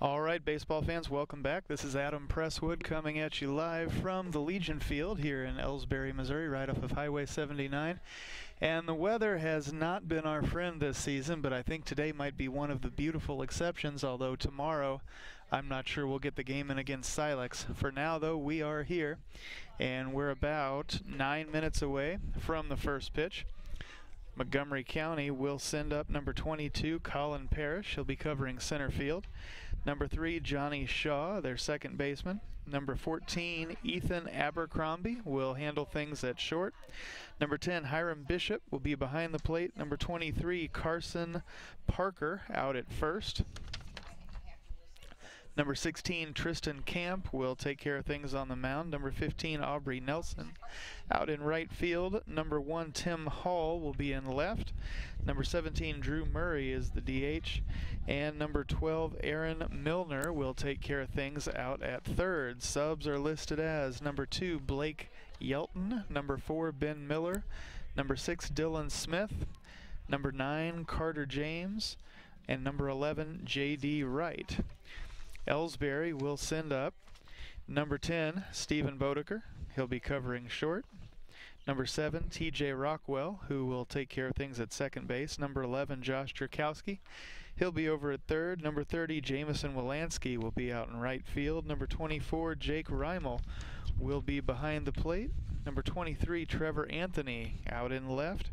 All right, baseball fans, welcome back. This is Adam Presswood coming at you live from the Legion Field here in Ellsbury, Missouri, right off of Highway 79. And the weather has not been our friend this season, but I think today might be one of the beautiful exceptions, although tomorrow I'm not sure we'll get the game in against Silex. For now, though, we are here, and we're about 9 minutes away from the first pitch. Montgomery County will send up number 22, Colin Parrish. He'll be covering center field. Number 3, Johnny Shaw, their second baseman. Number 14, Ethan Abercrombie, will handle things at short. Number 10, Hiram Bishop, will be behind the plate. Number 23, Carson Parker, out at first. Number 16, Tristan Camp, will take care of things on the mound. Number 15, Aubrey Nelson, out in right field. Number 1, Tim Hall, will be in left. Number 17, Drew Murray, is the DH. And number 12, Aaron Milner, will take care of things out at third. Subs are listed as number 2, Blake Yelton. Number 4, Ben Miller. Number 6, Dylan Smith. Number 9, Carter James. And number 11, J.D. Wright. Ellsbury will send up number 10, Stephen Bodeker. He'll be covering short. Number 7, T.J. Rockwell, who will take care of things at second base. Number 11, Josh Jerkowski. He'll be over at third. Number 30, Jameson Wilansky, will be out in right field. Number 24, Jake Reimel, will be behind the plate. Number 23, Trevor Anthony, out in left.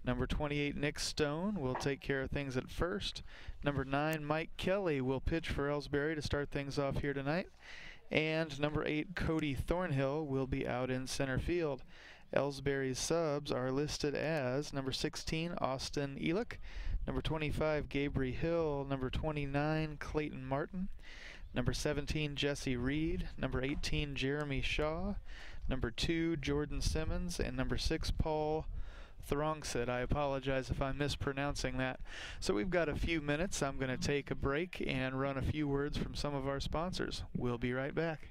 Number 28, Nick Stone, will take care of things at first. Number 9, Mike Kelly, will pitch for Ellsbury to start things off here tonight. And number 8, Cody Thornhill, will be out in center field. Ellsbury's subs are listed as number 16, Austin Elick. Number 25, Gabriel Hill. Number 29, Clayton Martin. Number 17, Jesse Reed. Number 18, Jeremy Shaw. Number 2, Jordan Simmons. And number 6, Paul Throngset. I apologize if I'm mispronouncing that. So we've got a few minutes. I'm going to take a break and run a few words from some of our sponsors. We'll be right back.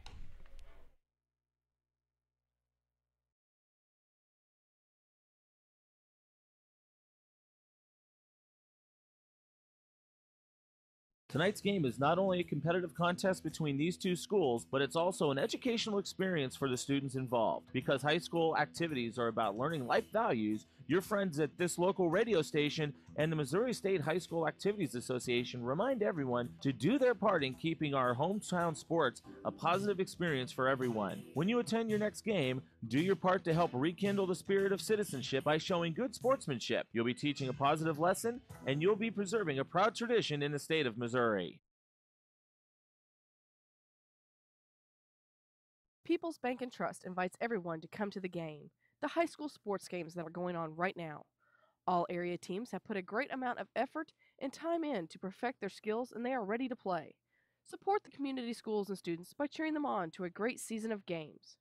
Tonight's game is not only a competitive contest between these two schools, but it's also an educational experience for the students involved. Because high school activities are about learning life values, your friends at this local radio station and the Missouri State High School Activities Association remind everyone to do their part in keeping our hometown sports a positive experience for everyone. When you attend your next game, do your part to help rekindle the spirit of citizenship by showing good sportsmanship. You'll be teaching a positive lesson, and you'll be preserving a proud tradition in the state of Missouri. People's Bank and Trust invites everyone to come to the game, the high school sports games that are going on right now. All area teams have put a great amount of effort and time in to perfect their skills, and they are ready to play. Support the community schools and students by cheering them on to a great season of games.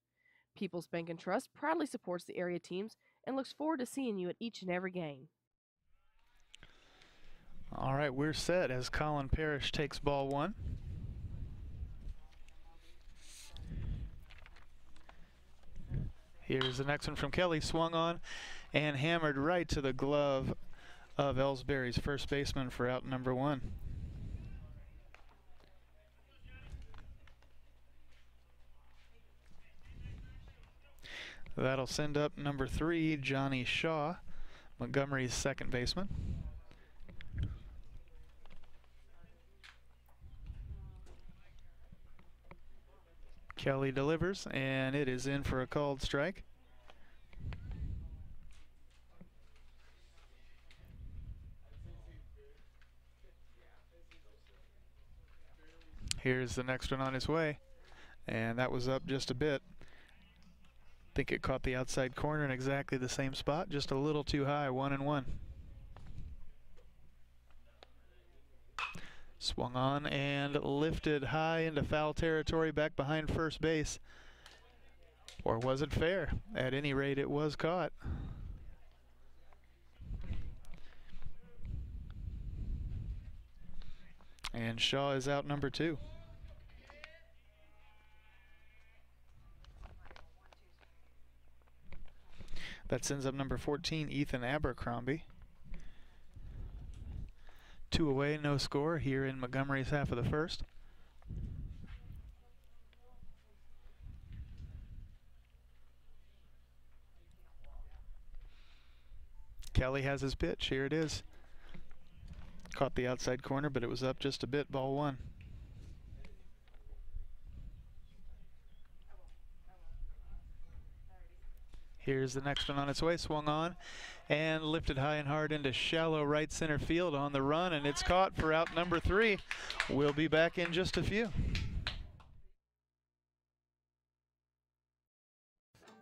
People's Bank and Trust proudly supports the area teams and looks forward to seeing you at each and every game. All right, we're set as Colin Parrish takes ball 1. Here's the next one from Kelly, swung on and hammered right to the glove of Ellsbury's first baseman for out number 1. That'll send up number 3, Johnny Shaw, Montgomery's second baseman. Kelly delivers, and it is in for a called strike. Here's the next one on his way, and that was up just a bit. I think it caught the outside corner in exactly the same spot, just a little too high, 1-1. Swung on and lifted high into foul territory back behind first base. Or was it fair? At any rate, it was caught. And Shaw is out number 2. That sends up number 14, Ethan Abercrombie. 2 away, no score here in Montgomery's half of the first. Kelly has his pitch. Here it is. Caught the outside corner, but it was up just a bit. Ball one. Here's the next one on its way. Swung on and lifted high and hard into shallow right center field on the run, and it's caught for out number 3. We'll be back in just a few.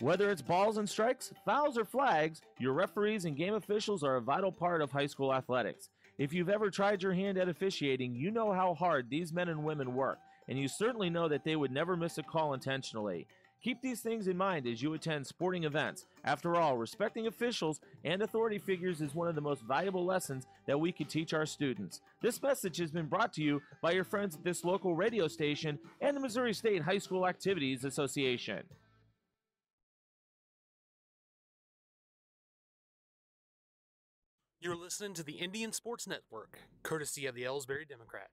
Whether it's balls and strikes, fouls, or flags, your referees and game officials are a vital part of high school athletics. If you've ever tried your hand at officiating, you know how hard these men and women work, and you certainly know that they would never miss a call intentionally. Keep these things in mind as you attend sporting events. After all, respecting officials and authority figures is one of the most valuable lessons that we can teach our students. This message has been brought to you by your friends at this local radio station and the Missouri State High School Activities Association. You're listening to the Indian Sports Network, courtesy of the Ellsbury Democrat.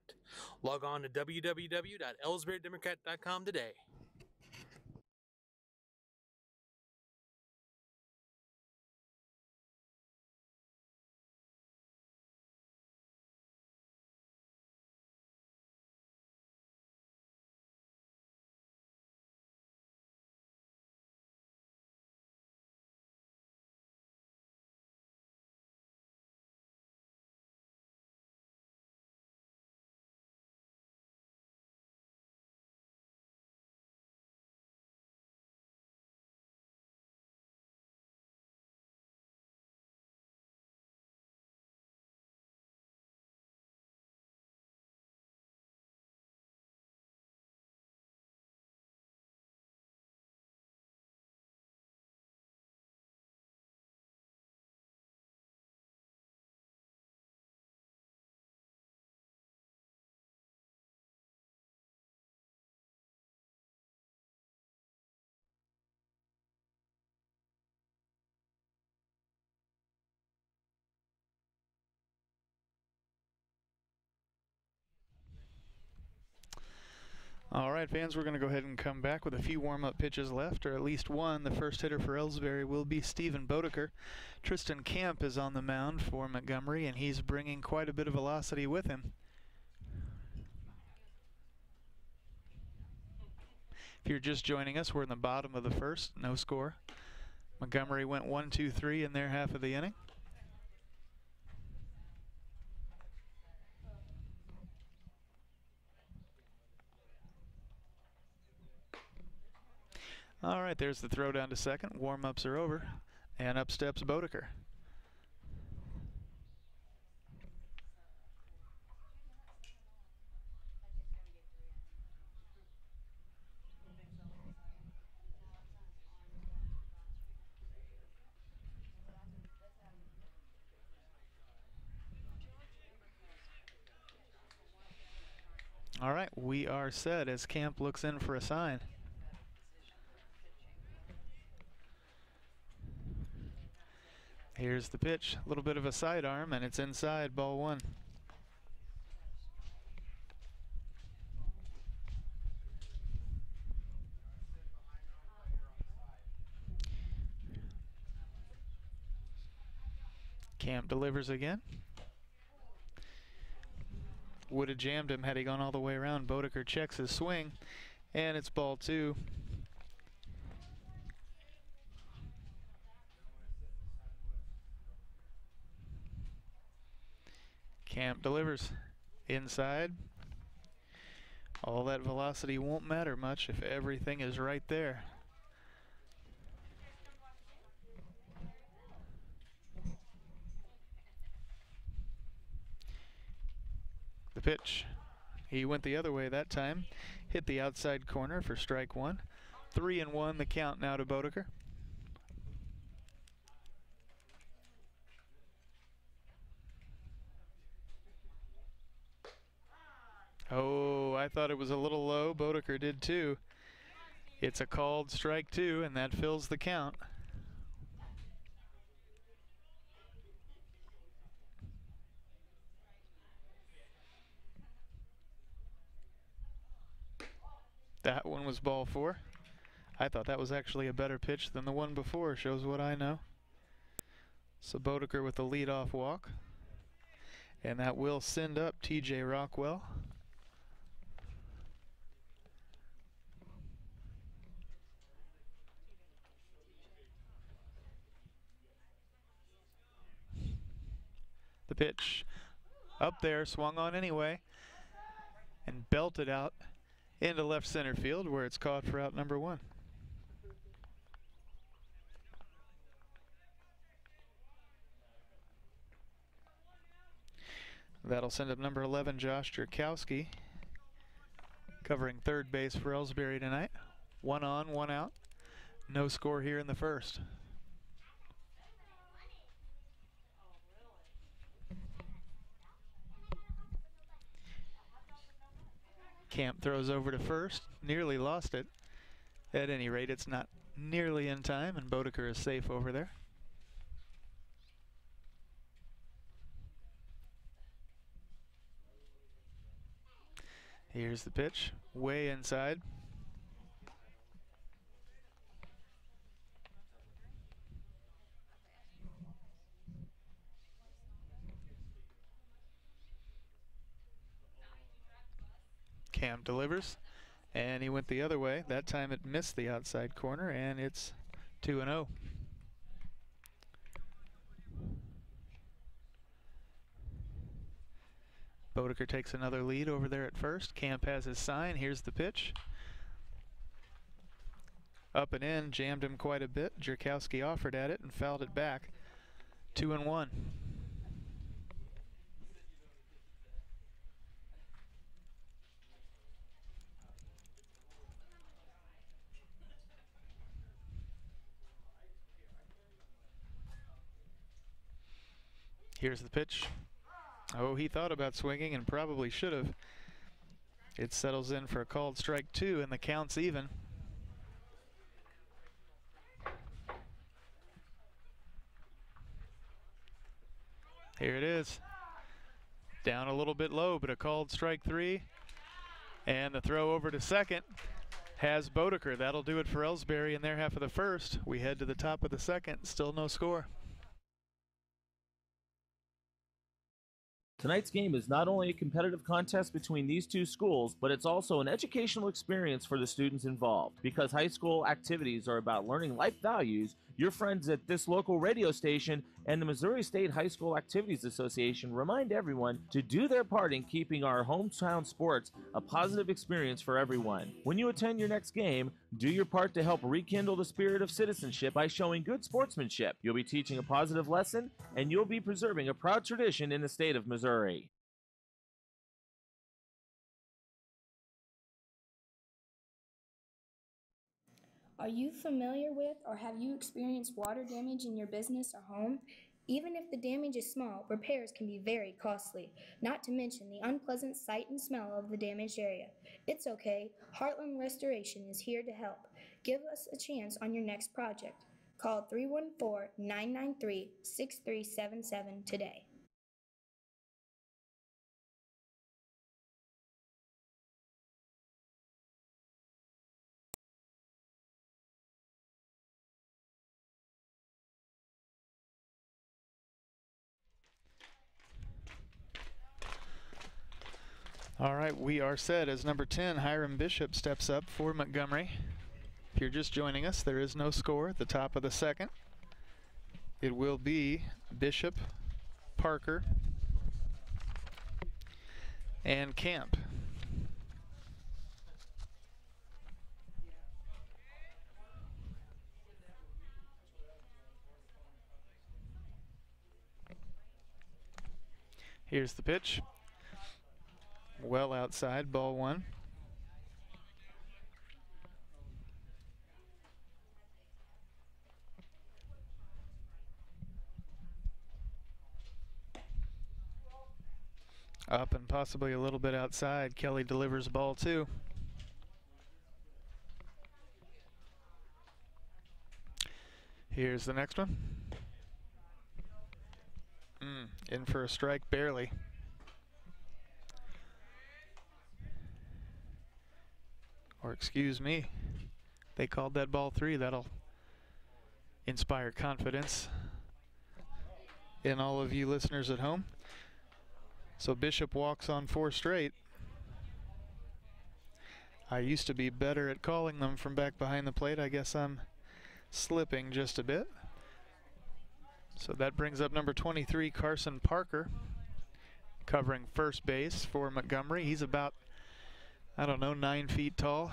Log on to www.ellsburydemocrat.com today. All right, fans, we're going to go ahead and come back with a few warm-up pitches left, or at least one. The first hitter for Ellsbury will be Stephen Bodeker. Tristan Camp is on the mound for Montgomery, and he's bringing quite a bit of velocity with him. If you're just joining us, we're in the bottom of the first, no score. Montgomery went 1-2-3 in their half of the inning. All right, there's the throw down to second. Warm-ups are over, and up steps Bodeker. All right, we are set as Camp looks in for a sign. Here's the pitch, a little bit of a sidearm, and it's inside, ball one. Camp delivers again. Would have jammed him had he gone all the way around. Bodeker checks his swing, and it's ball two. Camp delivers inside. All that velocity won't matter much if everything is right there. The pitch. He went the other way that time. Hit the outside corner for strike one. 3-1 the count now to Bodeker. Oh, I thought it was a little low. Bodeker did too. It's a called strike two, and that fills the count. That one was ball four. I thought that was actually a better pitch than the one before. Shows what I know. So Bodeker with the leadoff walk. And that will send up TJ Rockwell. The pitch up there, swung on anyway, and belted out into left center field where it's caught for out number 1. That'll send up number 11, Josh Jerkowski, covering third base for Ellsbury tonight. 1 on, 1 out. No score here in the first. Camp throws over to first, nearly lost it. At any rate, it's not nearly in time, and Bodeker is safe over there. Here's the pitch, way inside. Camp delivers, and he went the other way. That time it missed the outside corner, and it's 2-0. Bodeker takes another lead over there at first. Camp has his sign. Here's the pitch. Up and in, jammed him quite a bit. Jerkowski offered at it and fouled it back. 2-1. Here's the pitch. Oh, he thought about swinging and probably should have. It settles in for a called strike 2, and the count's even. Here it is. Down a little bit low, but a called strike 3. And the throw over to second has Bodeker. That'll do it for Ellsbury in their half of the first. We head to the top of the second. Still no score. Tonight's game is not only a competitive contest between these two schools, but it's also an educational experience for the students involved. Because high school activities are about learning life values, your friends at this local radio station and the Missouri State High School Activities Association remind everyone to do their part in keeping our hometown sports a positive experience for everyone. When you attend your next game, do your part to help rekindle the spirit of citizenship by showing good sportsmanship. You'll be teaching a positive lesson, and you'll be preserving a proud tradition in the state of Missouri. Are you familiar with or have you experienced water damage in your business or home? Even if the damage is small, repairs can be very costly, not to mention the unpleasant sight and smell of the damaged area. It's okay. Heartland Restoration is here to help. Give us a chance on your next project. Call 314-993-6377 today. All right, we are set as number 10, Hiram Bishop, steps up for Montgomery. If you're just joining us, there is no score at the top of the second. It will be Bishop, Parker, and Camp. Here's the pitch. Well outside, ball 1. Up and possibly a little bit outside. Kelly delivers ball 2. Here's the next one. In for a strike, barely. Or excuse me, they called that ball 3. That'll inspire confidence. in all of you listeners at home. So Bishop walks on 4 straight. I used to be better at calling them from back behind the plate. I guess I'm slipping just a bit. So that brings up number 23, Carson Parker, covering first base for Montgomery. He's about, I don't know, 9 feet tall.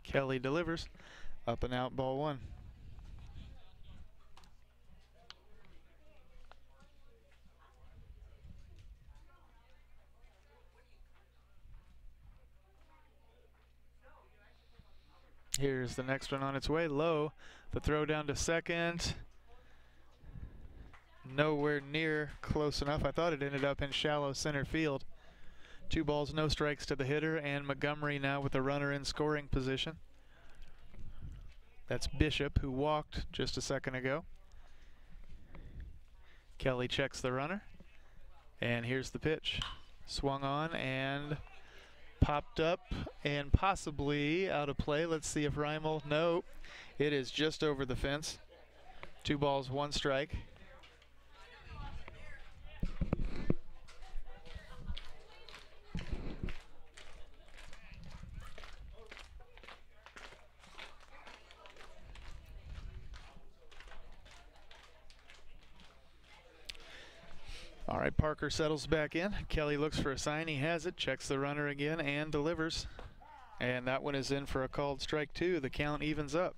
Kelly delivers. Up and out, ball 1. Here's the next one on its way, low. The throw down to second. Nowhere near close enough. I thought it ended up in shallow center field. 2 balls, no strikes to the hitter, and Montgomery now with the runner in scoring position. That's Bishop, who walked just a second ago. Kelly checks the runner, and here's the pitch. Swung on and popped up and possibly out of play. Let's see if Reimel, no, it is just over the fence. 2 balls, 1 strike. All right, Parker settles back in. Kelly looks for a sign. He has it, checks the runner again, and delivers. And that one is in for a called strike 2. The count evens up.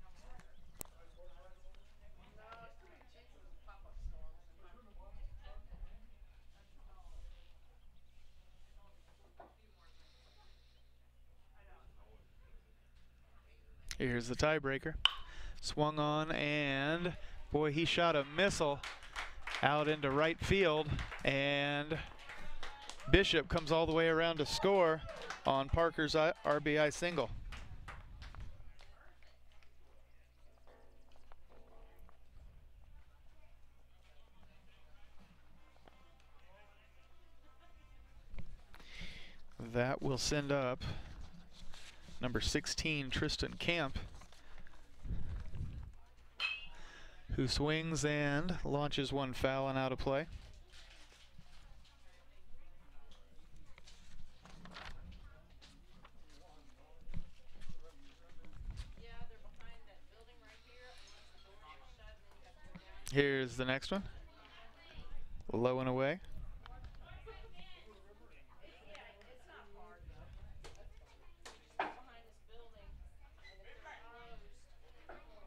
Here's the tiebreaker. Swung on, and boy, he shot a missile out into right field, and Bishop comes all the way around to score on Parker's RBI single. That will send up number 16, Tristan Camp, who swings and launches one foul and out of play. Here's the next one. Low and away.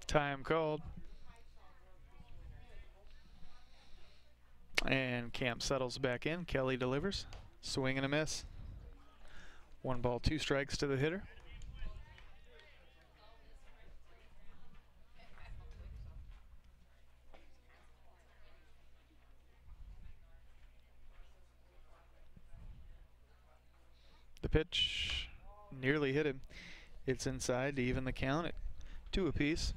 Time called. And Camp settles back in. Kelly delivers. Swing and a miss. 1 ball, 2 strikes to the hitter. The pitch nearly hit him. It's inside to even the count at 2 apiece.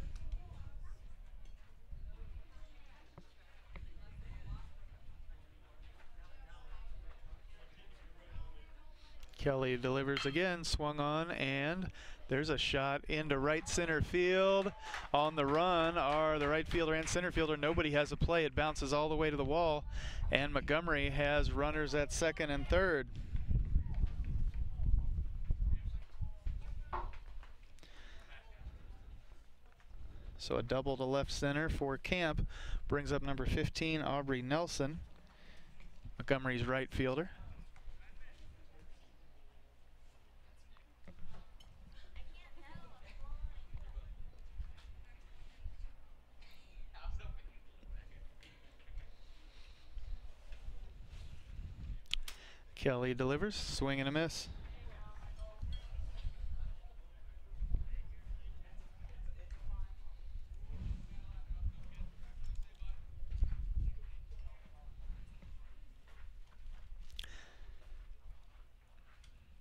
Kelly delivers again, swung on, and there's a shot into right center field. On the run are the right fielder and center fielder. Nobody has a play. It bounces all the way to the wall, and Montgomery has runners at second and third. So a double to left center for Camp brings up number 15, Aubrey Nelson, Montgomery's right fielder. Kelly delivers, swing and a miss.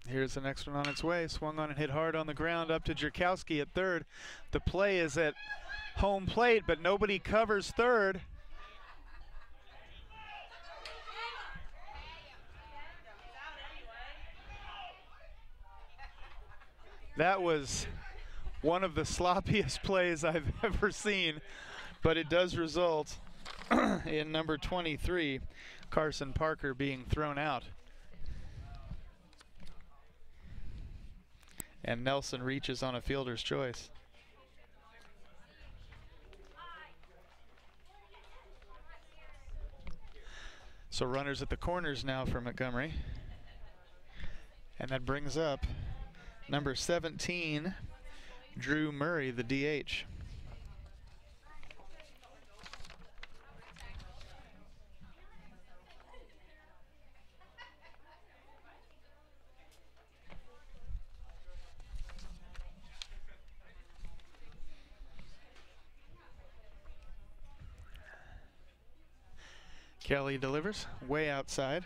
Here's the next one on its way. Swung on and hit hard on the ground up to Jerkowski at third. The play is at home plate, but nobody covers third. That was one of the sloppiest plays I've ever seen, but it does result in number 23, Carson Parker, being thrown out. And Nelson reaches on a fielder's choice. So runners at the corners now for Montgomery. And that brings up number 17, Drew Murray, the DH. Kelly delivers way outside.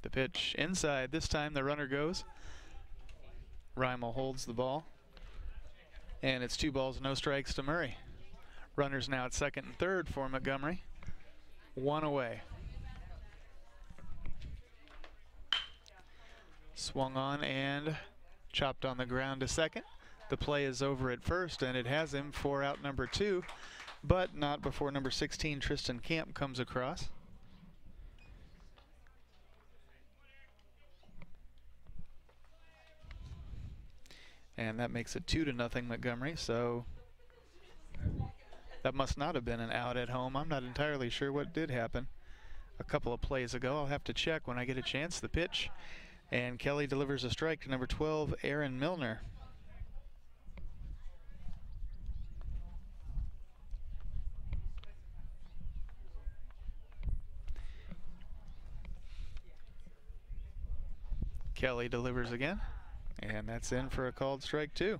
The pitch inside. This time the runner goes. Reimel holds the ball. And it's 2 balls, no strikes to Murray. Runners now at second and third for Montgomery. 1 away. Swung on and chopped on the ground to second. The play is over at first, and it has him for out number 2, but not before number 16, Tristan Camp, comes across. And that makes it 2-0 Montgomery, so that must not have been an out at home. I'm not entirely sure what did happen a couple of plays ago. I'll have to check when I get a chance. The pitch, and Kelly delivers a strike to number 12, Aaron Milner. Kelly delivers again, and that's in for a called strike 2.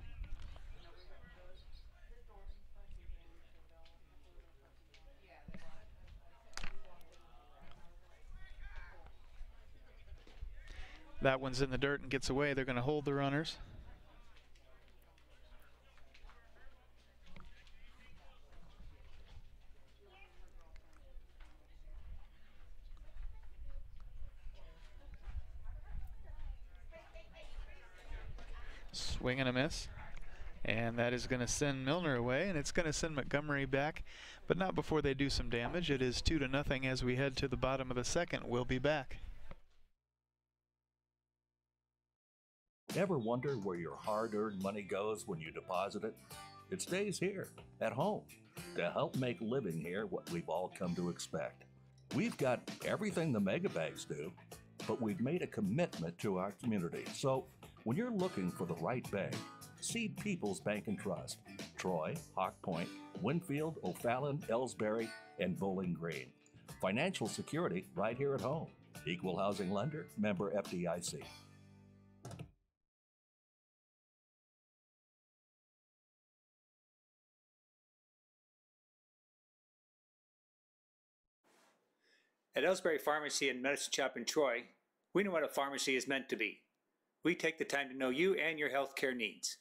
That one's in the dirt and gets away. They're going to hold the runners. Swing and a miss. And that is going to send Milner away, and it's going to send Montgomery back, but not before they do some damage. It is 2-0 as we head to the bottom of the second. We'll be back. Ever wonder where your hard-earned money goes when you deposit it? It stays here, at home, to help make living here what we've all come to expect. We've got everything the megabanks do, but we've made a commitment to our community. So when you're looking for the right bank, see People's Bank and Trust, Troy, Hawk Point, Winfield, O'Fallon, Ellsbury, and Bowling Green. Financial security right here at home. Equal housing lender, member FDIC. At Ellsbury Pharmacy and Medicine Shop in Troy, we know what a pharmacy is meant to be. We take the time to know you and your healthcare needs.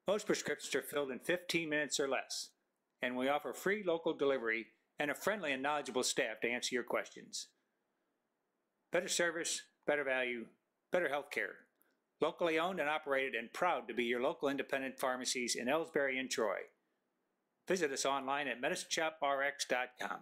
Most prescriptions are filled in 15 minutes or less, and we offer free local delivery and a friendly and knowledgeable staff to answer your questions. Better service, better value, better healthcare. Locally owned and operated, and proud to be your local independent pharmacies in Ellsbury and Troy. Visit us online at medicineshoprx.com.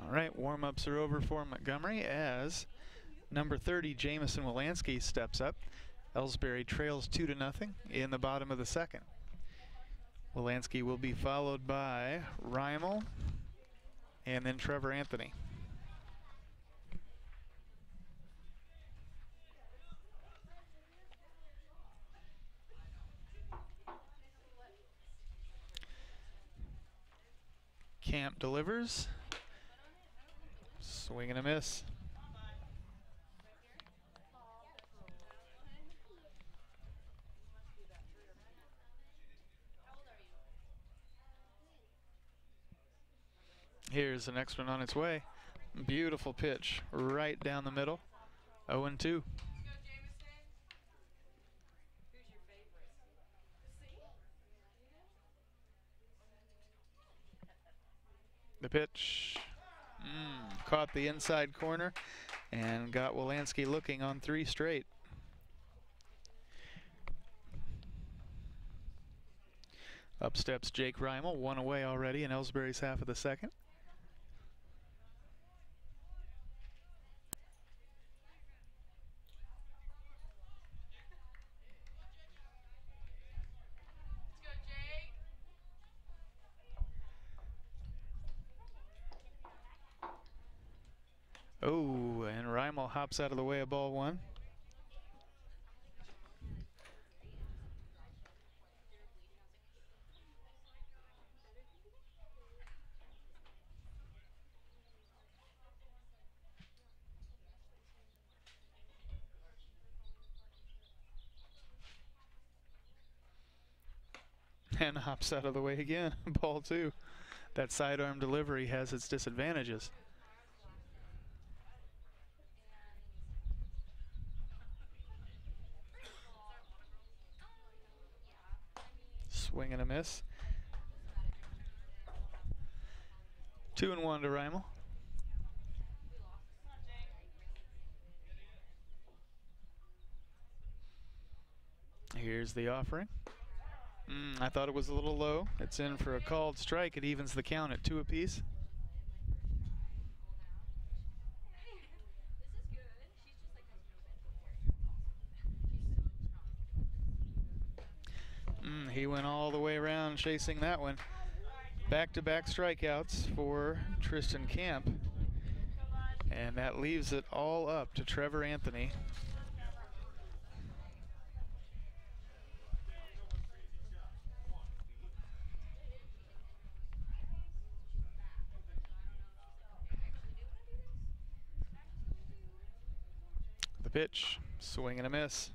All right, warm-ups are over for Montgomery as number 30, Jamison Wilansky, steps up. Ellsbury trails 2-0 in the bottom of the second. Wolanski will be followed by Reimel and then Trevor Anthony. Camp delivers. Swing and a miss. Here's the next one on its way. Beautiful pitch right down the middle. 0-2. The pitch caught the inside corner and got Wolanski looking on 3 straight. Up steps Jake Reimel, 1 away already in Ellsbury's half of the second. Oh, and Reimel hops out of the way of ball 1. And hops out of the way again. Ball 2. That sidearm delivery has its disadvantages. Swing and a miss. 2-1 to Reimel. Here's the offering. I thought it was a little low. It's in for a called strike. It evens the count at 2 apiece. He went all the way around chasing that one. Back-to-back strikeouts for Tristan Camp. And that leaves it all up to Trevor Anthony. The pitch, swing and a miss.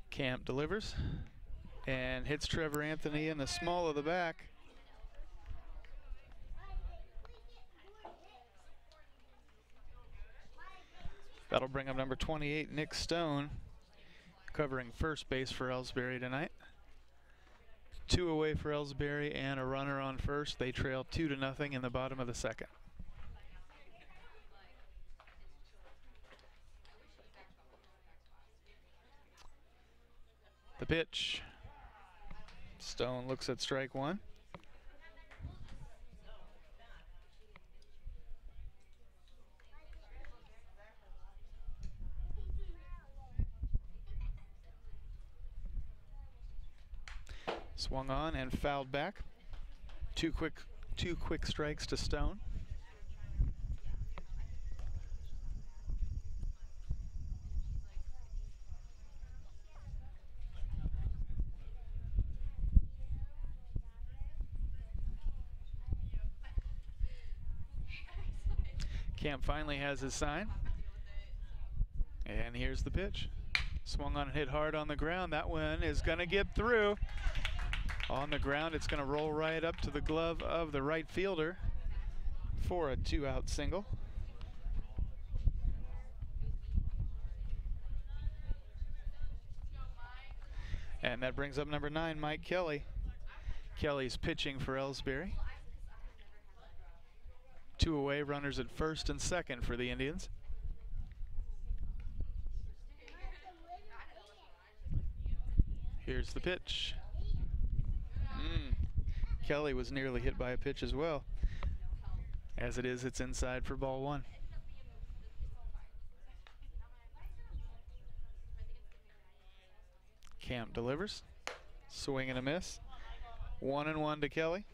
Camp delivers and hits Trevor Anthony in the small of the back. That'll bring up number 28, Nick Stone, covering first base for Ellsbury tonight. 2 away for Ellsbury and a runner on first. They trail 2-0 in the bottom of the second. The pitch. Stone looks at strike 1. Swung on and fouled back. Two quick strikes to Stone. Camp finally has his sign. And here's the pitch. Swung on and hit hard on the ground. That one is going to get through. On the ground, it's going to roll right up to the glove of the right fielder for a 2-out single. And that brings up number 9, Mike Kelly. Kelly's pitching for Ellsbury. 2 away, runners at first and second for the Indians. Here's the pitch. Kelly was nearly hit by a pitch as well. As it is, it's inside for ball one. Camp delivers. Swing and a miss. 1-1 to Kelly.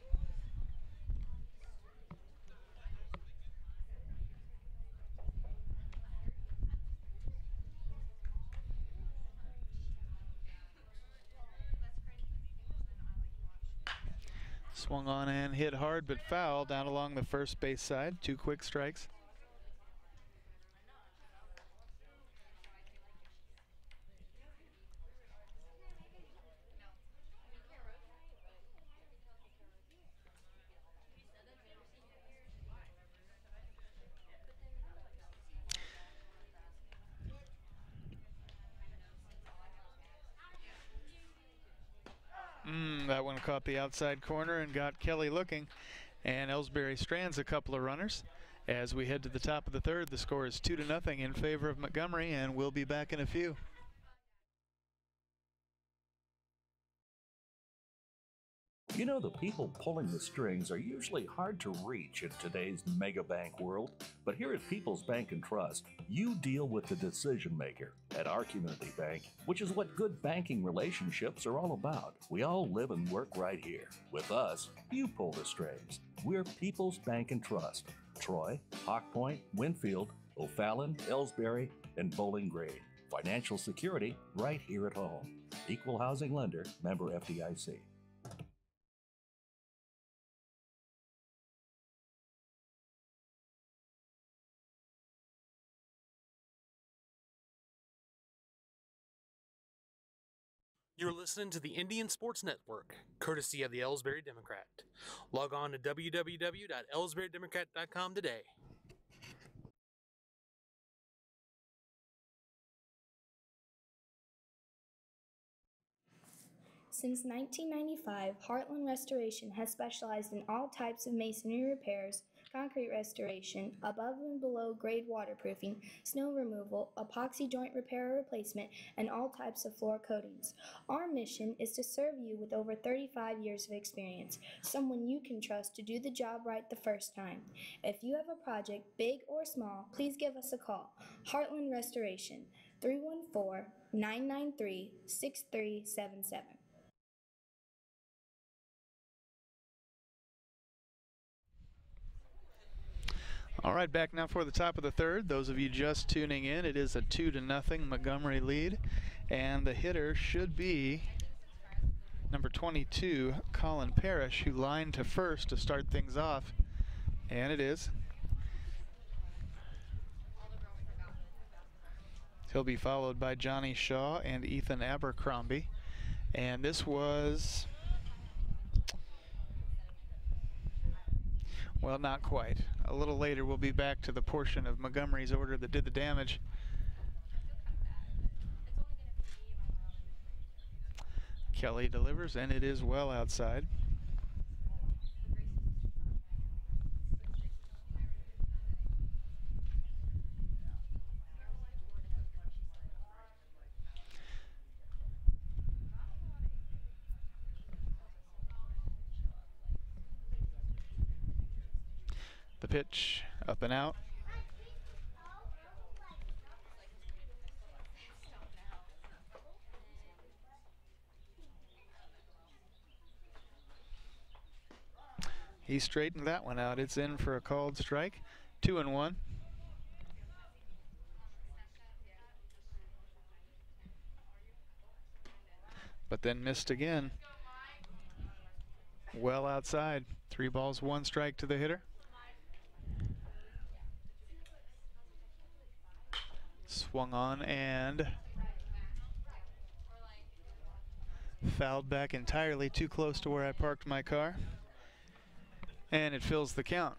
Swung on and hit hard but foul down along the first base side. 2 quick strikes. That one caught the outside corner and got Kelly looking, and Ellsbury strands a couple of runners. As we head to the top of the third, the score is 2-0 in favor of Montgomery, and we'll be back in a few. You know, the people pulling the strings are usually hard to reach in today's mega bank world, but here at People's Bank and Trust, you deal with the decision maker. At our community bank, which is what good banking relationships are all about, we all live and work right here. With us, you pull the strings. We're People's Bank and Trust. Troy, Hawk Point, Winfield, O'Fallon, Ellsbury, and Bowling Green. Financial security right here at home. Equal housing lender, member FDIC. You're listening to the Indian Sports Network, courtesy of the Ellsbury Democrat. Log on to www.ellsburydemocrat.com today. Since 1995, Heartland Restoration has specialized in all types of masonry repairs, concrete restoration, above and below grade waterproofing, snow removal, epoxy joint repair or replacement, and all types of floor coatings. Our mission is to serve you with over 35 years of experience, someone you can trust to do the job right the first time. If you have a project, big or small, please give us a call. Heartland Restoration, 314-993-6377. All right, back now for the top of the third. Those of you just tuning in, it is a 2-0 Montgomery lead, and the hitter should be number 22, Colin Parrish, who lined to first to start things off, and it is. He'll be followed by Johnny Shaw and Ethan Abercrombie, and this was, well, not quite. A little later, we'll be back to the portion of Montgomery's order that did the damage. Kelly delivers, and it is well outside. The pitch up and out. He straightened that one out. It's in for a called strike. 2-1. But then missed again. Well outside. 3 balls, 1 strike to the hitter. Swung on and fouled back entirely too close to where I parked my car. And it fills the count.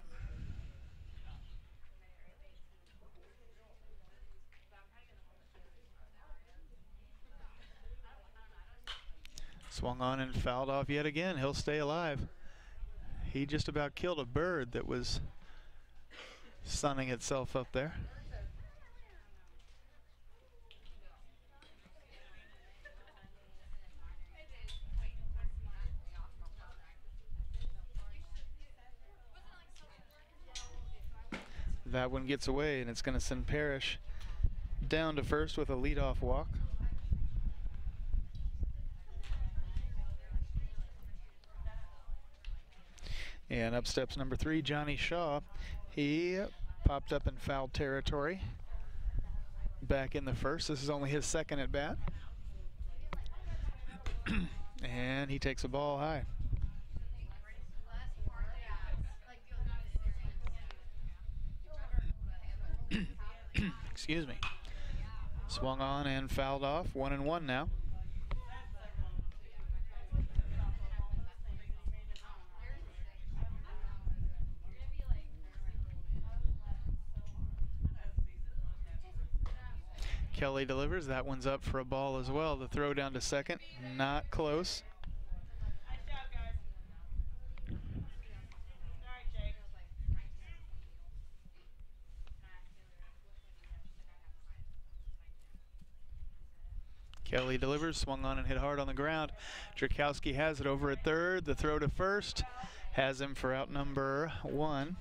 Swung on and fouled off yet again. He'll stay alive. He just about killed a bird that was sunning itself up there. That one gets away, and it's going to send Parrish down to first with a leadoff walk. And up steps number 3, Johnny Shaw. He popped up in foul territory back in the first. This is only his second at bat. And he takes a ball high. Excuse me. Swung on and fouled off. 1-1 now. Kelly delivers. That one's up for a ball as well. The throw down to second, not close. Kelly delivers, swung on and hit hard on the ground. Drakowski has it over at third. The throw to first has him for out number 1.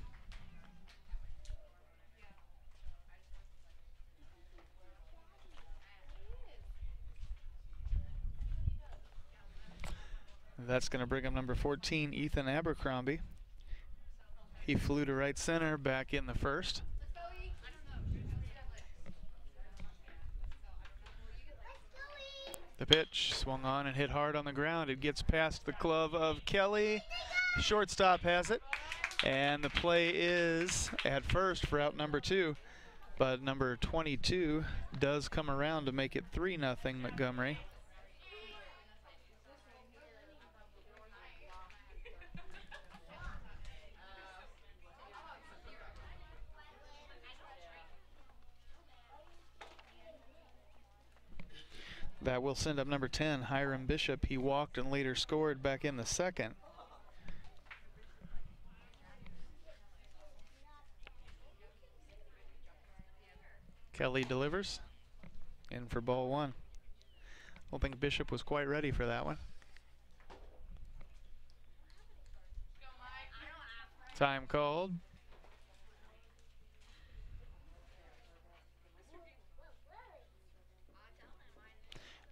That's going to bring him number 14, Ethan Abercrombie. He flew to right center back in the first. The pitch swung on and hit hard on the ground. It gets past the glove of Kelly. Shortstop has it. And the play is at first for out number 2. But number 22 does come around to make it 3-0 Montgomery. That will send up number 10, Hiram Bishop. He walked and later scored back in the second. Kelly delivers in for ball 1. Don't think Bishop was quite ready for that one. Time called.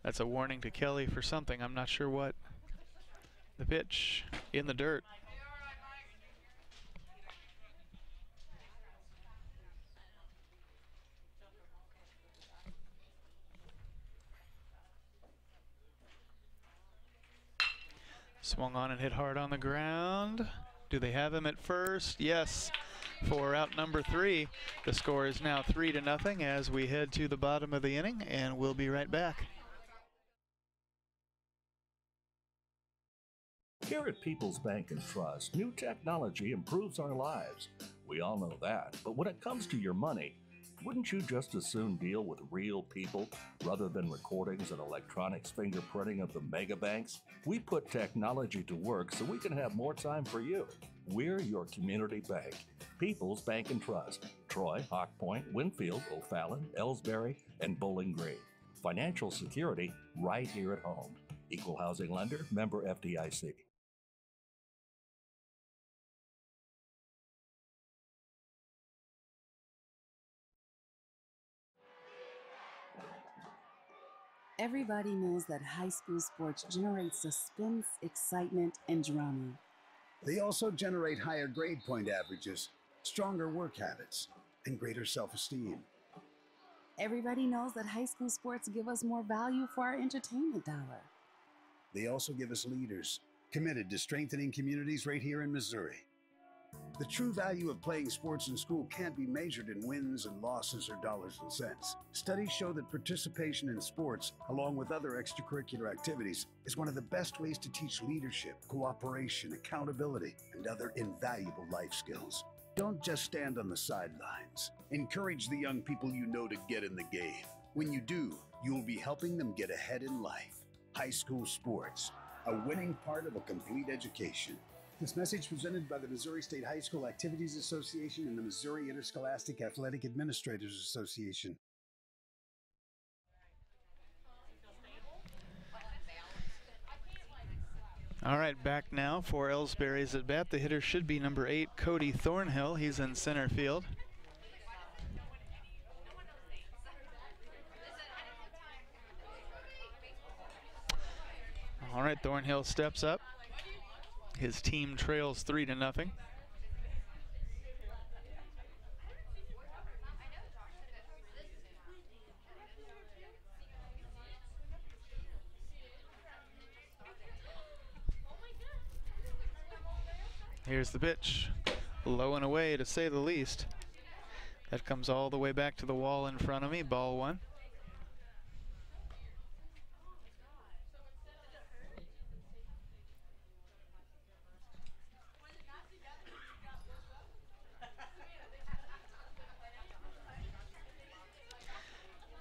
That's a warning to Kelly for something. I'm not sure what. The pitch in the dirt. Swung on and hit hard on the ground. Do they have him at first? Yes. For out number 3. The score is now 3-0 as we head to the bottom of the inning, and we'll be right back. Here at People's Bank and Trust, new technology improves our lives. We all know that. But when it comes to your money, wouldn't you just as soon deal with real people rather than recordings and electronics fingerprinting of the mega banks? We put technology to work so we can have more time for you. We're your community bank. People's Bank and Trust. Troy, Hawk Point, Winfield, O'Fallon, Ellsbury, and Bowling Green. Financial security right here at home. Equal housing lender, member FDIC. Everybody knows that high school sports generate suspense, excitement, and drama. They also generate higher grade point averages, stronger work habits, and greater self-esteem. Everybody knows that high school sports give us more value for our entertainment dollar. They also give us leaders committed to strengthening communities right here in Missouri. The true value of playing sports in school can't be measured in wins and losses or dollars and cents. Studies show that participation in sports, along with other extracurricular activities, is one of the best ways to teach leadership, cooperation, accountability, and other invaluable life skills. Don't just stand on the sidelines. Encourage the young people you know to get in the game. When you do, you will be helping them get ahead in life. High school sports, a winning part of a complete education. This message presented by the Missouri State High School Activities Association and the Missouri Interscholastic Athletic Administrators Association. All right, back now for Ellsbury's at bat. The hitter should be number 8, Cody Thornhill. He's in center field. Thornhill steps up. His team trails 3-0. Here's the pitch. Low and away, to say the least. That comes all the way back to the wall in front of me. Ball 1.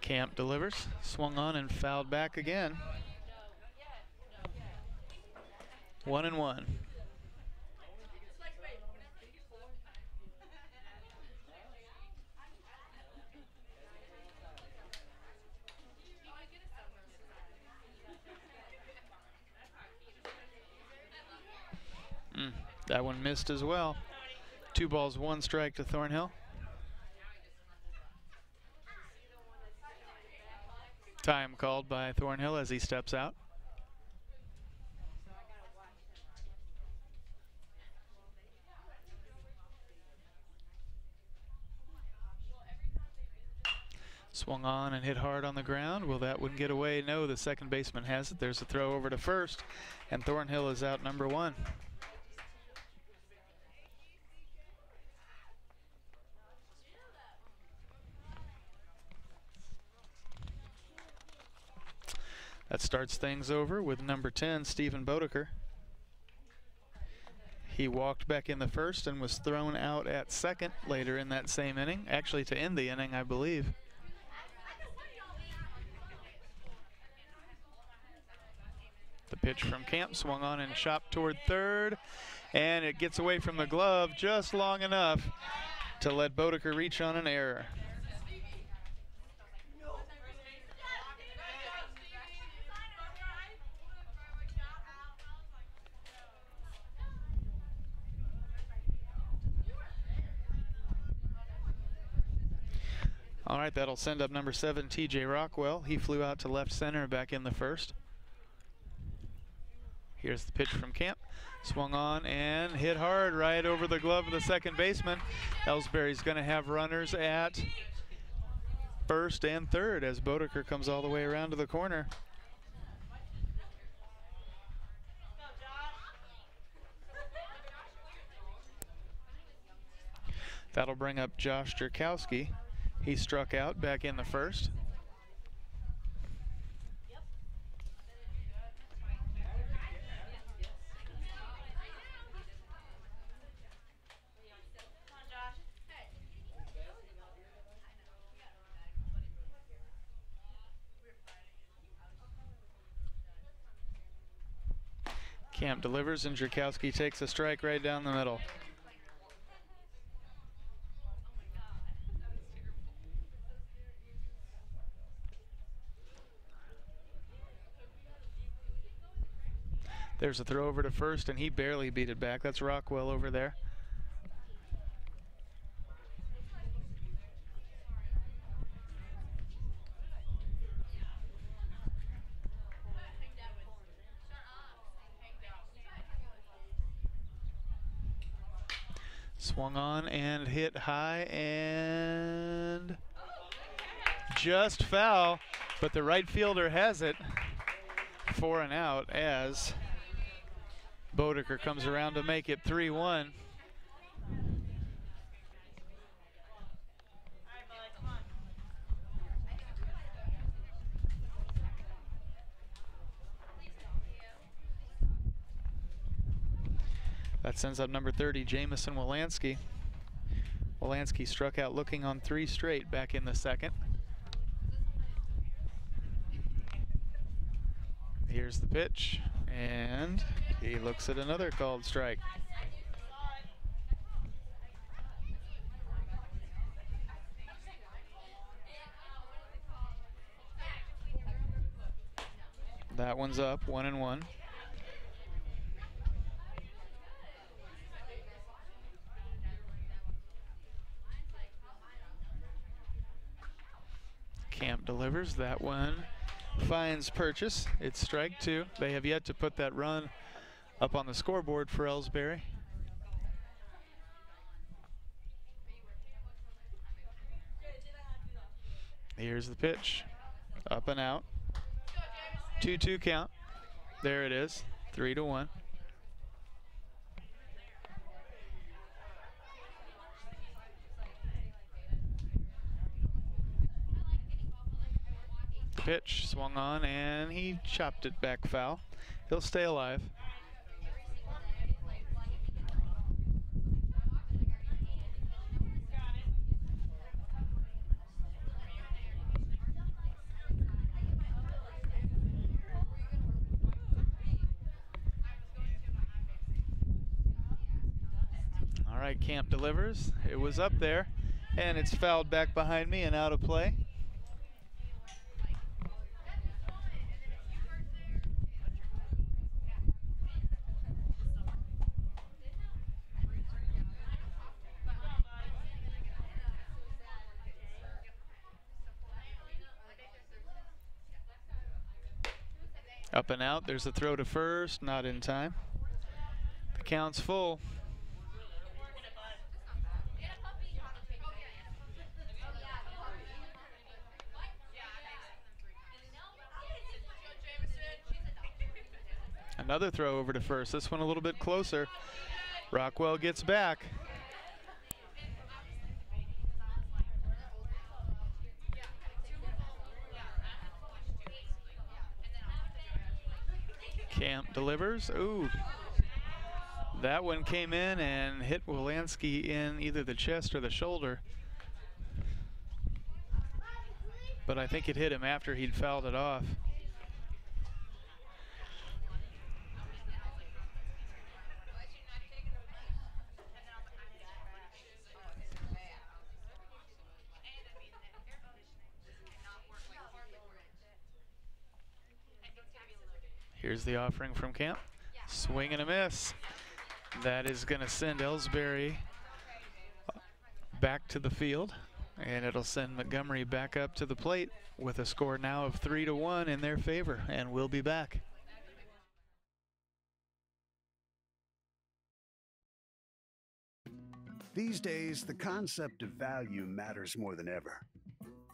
Camp delivers. Swung on and fouled back again. 1-1. That one missed as well. 2 balls, 1 strike to Thornhill. Time called by Thornhill as he steps out. Swung on and hit hard on the ground. Will that one get away? No, the second baseman has it. There's a throw over to first, and Thornhill is out number 1. That starts things over with number 10, Stephen Bodeker. He walked back in the first and was thrown out at second later in that same inning, actually to end the inning, I believe. The pitch from Camp swung on and chopped toward third, and it gets away from the glove just long enough to let Bodeker reach on an error. All right, that'll send up number 7, TJ Rockwell. He flew out to left center back in the first. Here's the pitch from Camp. Swung on and hit hard right over the glove of the second baseman. Ellsbury's going to have runners at first and third as Bodeker comes all the way around to the corner. That'll bring up Josh Jerkowski. He struck out back in the first. Camp delivers and Jerkowski takes a strike right down the middle. There's a throw over to first, and he barely beat it back. That's Rockwell over there. Swung on and hit high and just foul, but the right fielder has it for an out as Bodeker comes around to make it 3-1. That sends up number 30, Jamison Wolanski. Wolanski struck out looking on 3 straight back in the second. Here's the pitch, and he looks at another called strike. That one's up, 1-1. Camp delivers. That one finds Purchase. It's strike 2. They have yet to put that run up on the scoreboard for Ellsbury. Here's the pitch. Up and out. 2-2 count. There it is. 3-1. The pitch swung on and he chopped it back foul. He'll stay alive. All right, Camp delivers. It was up there and it's fouled back behind me and out of play. Up and out, there's a throw to first, not in time. The count's full. Another throw over to first, this one a little bit closer. Rockwell gets back. Camp delivers. Ooh, that one came in and hit Wolanski in either the chest or the shoulder. But I think it hit him after he'd fouled it off. Here's the offering from Camp. Swing and a miss. That is going to send Ellsbury back to the field, and it'll send Montgomery back up to the plate with a score now of 3-1 in their favor, and we'll be back. These days, the concept of value matters more than ever,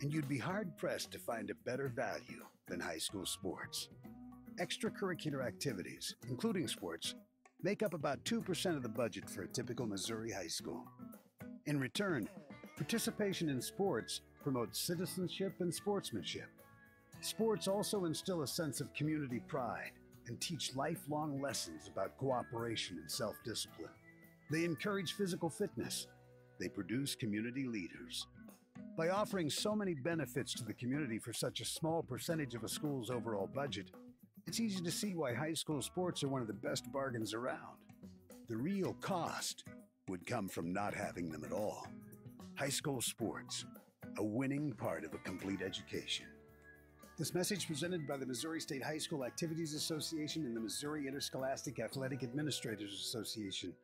and you'd be hard-pressed to find a better value than high school sports. Extracurricular activities, including sports, make up about 2% of the budget for a typical Missouri high school. In return, participation in sports promotes citizenship and sportsmanship. Sports also instill a sense of community pride and teach lifelong lessons about cooperation and self-discipline. They encourage physical fitness. They produce community leaders. By offering so many benefits to the community for such a small percentage of a school's overall budget, it's easy to see why high school sports are one of the best bargains around. The real cost would come from not having them at all. High school sports, a winning part of a complete education. This message presented by the Missouri State High School Activities Association and the Missouri Interscholastic Athletic Administrators Association.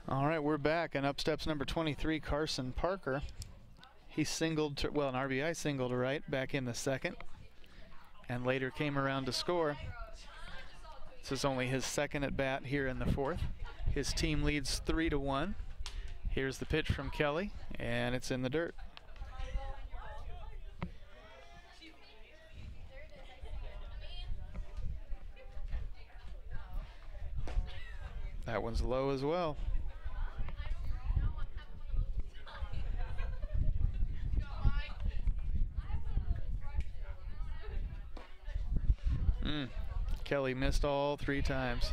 All right, we're back, and up steps number 23, Carson Parker. He singled, an RBI single to right back in the second, and later came around to score. This is only his second at bat here in the fourth. His team leads 3-1. Here's the pitch from Kelly, and it's in the dirt. That one's low as well. Kelly missed all 3 times.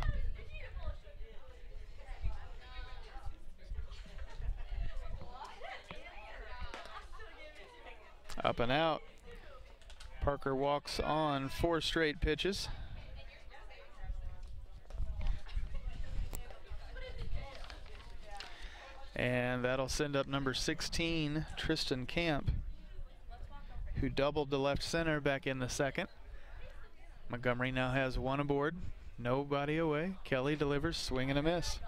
Up and out. Parker walks on 4 straight pitches. And that'll send up number 16, Tristan Camp, who doubled to left center back in the second. Montgomery now has 1 aboard, nobody away. Kelly delivers, swing and a miss.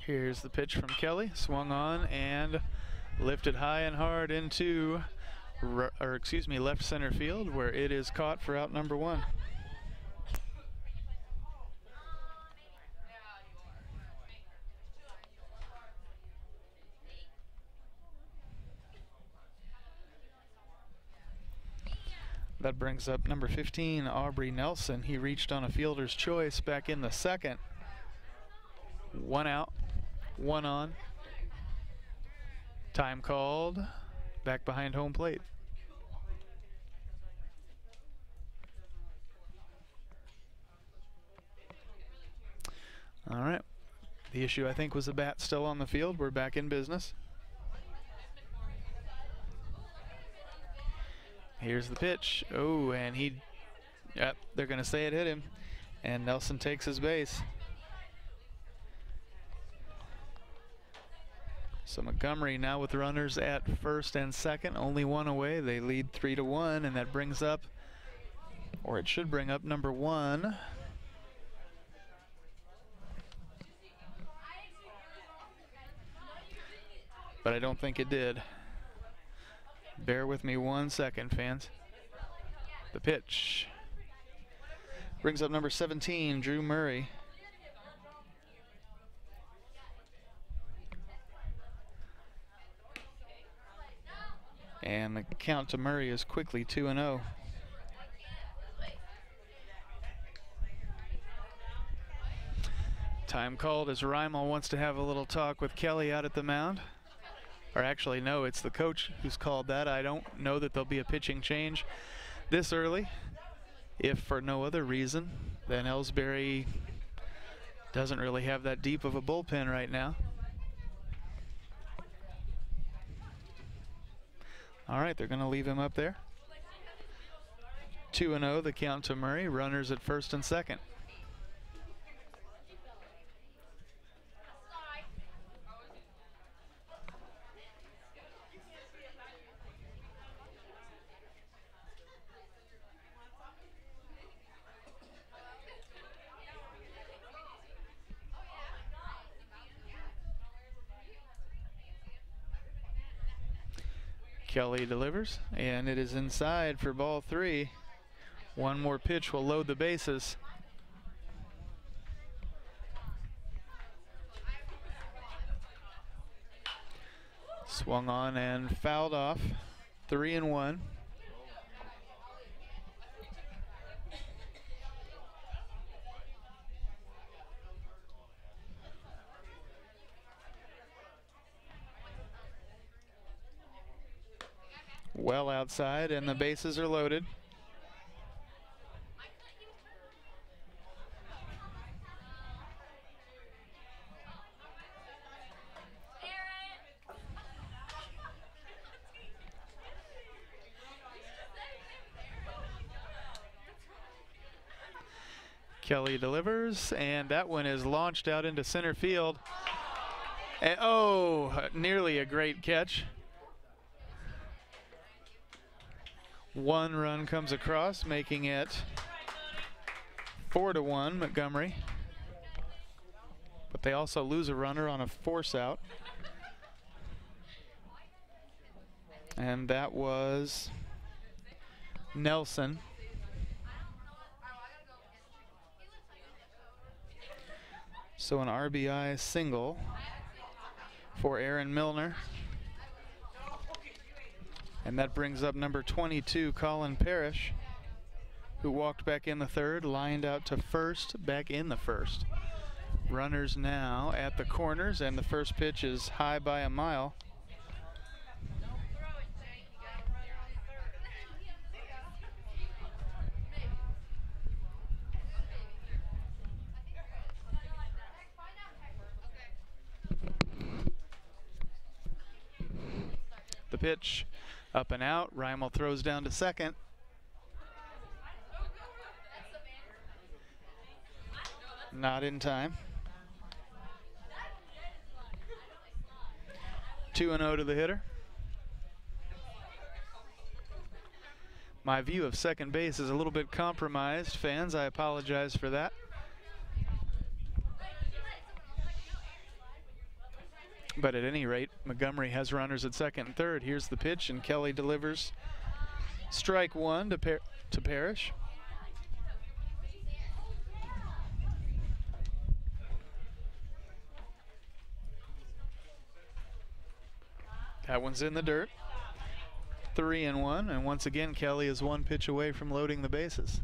Here's the pitch from Kelly, swung on and lifted high and hard into, left center field, where it is caught for out number 1. That brings up number 15, Aubrey Nelson. He reached on a fielder's choice back in the second. 1 out. 1 on. Time called. Back behind home plate. All right. The issue, I think, was the bat still on the field. We're back in business. Here's the pitch. Oh, and they're going to say it hit him. And Nelson takes his base. So Montgomery now with runners at first and second, only 1 away. They lead 3-1, and that brings up, or it should bring up, number 1. But I don't think it did. Bear with me 1 second, fans. The pitch brings up number 17, Drew Murray. And the count to Murray is quickly 2-0. Time called as Reimal wants to have a little talk with Kelly out at the mound. Or actually, no, it's the coach who's called that. I don't know that there'll be a pitching change this early. If for no other reason than Ellsbury doesn't really have that deep of a bullpen right now. All right, they're going to leave him up there. 2-0, the count to Murray. Runners at first and second. Kelly delivers, and it is inside for ball 3. 1 more pitch will load the bases. Swung on and fouled off. 3-1. Well outside, and the bases are loaded. Kelly delivers, and that one is launched out into center field. And, oh, nearly a great catch. 1 run comes across, making it 4-1 Montgomery. But they also lose a runner on a force out. And that was Nelson. So an RBI single for Aaron Milner. And that brings up number 22, Colin Parrish, who walked back in the third, lined out to first, back in the first. Runners now at the corners, and the first pitch is high by a mile. The pitch up and out. Reimel throws down to second. Not in time. 2-0 to the hitter. My view of second base is a little bit compromised, fans. I apologize for that. But at any rate, Montgomery has runners at second and third. Here's the pitch, and Kelly delivers strike one to Parrish. That one's in the dirt. 3-1, and once again Kelly is one pitch away from loading the bases.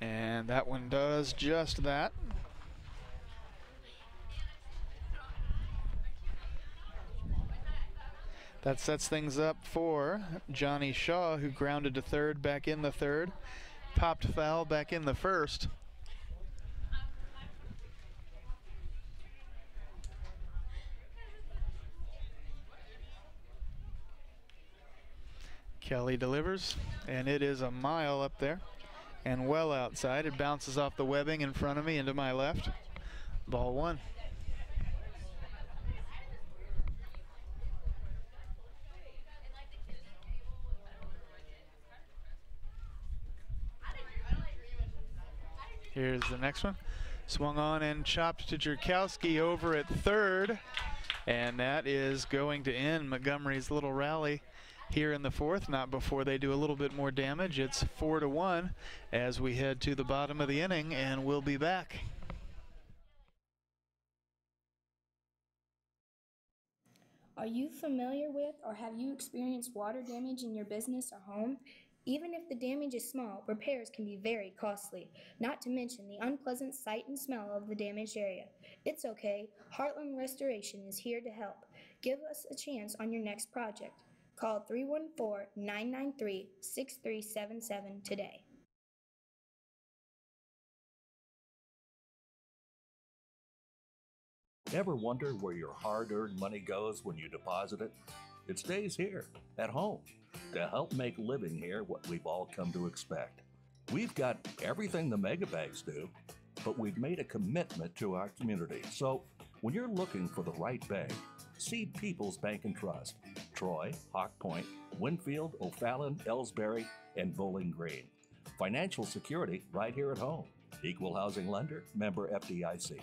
And that one does just that. That sets things up for Johnny Shaw, who grounded to third back in the third. Popped foul back in the first. Kelly delivers, and it is a mile up there and well outside. It bounces off the webbing in front of me into my left. Ball one. Here's the next one. Swung on and chopped to Jerkowski over at third. And that is going to end Montgomery's little rally here in the fourth. Not before they do a little bit more damage. It's 4-1 as we head to the bottom of the inning, and we'll be back. Are you familiar with or have you experienced water damage in your business or home? Even if the damage is small, repairs can be very costly, not to mention the unpleasant sight and smell of the damaged area. It's okay. Heartland Restoration is here to help. Give us a chance on your next project. Call 314-993-6377 today. Ever wonder where your hard-earned money goes when you deposit it? It stays here, at home, to help make living here what we've all come to expect. We've got everything the mega banks do, but we've made a commitment to our community. So when you're looking for the right bank, see People's Bank and Trust. Troy, Hawk Point, Winfield, O'Fallon, Ellsbury, and Bowling Green. Financial security right here at home. Equal housing lender, member FDIC.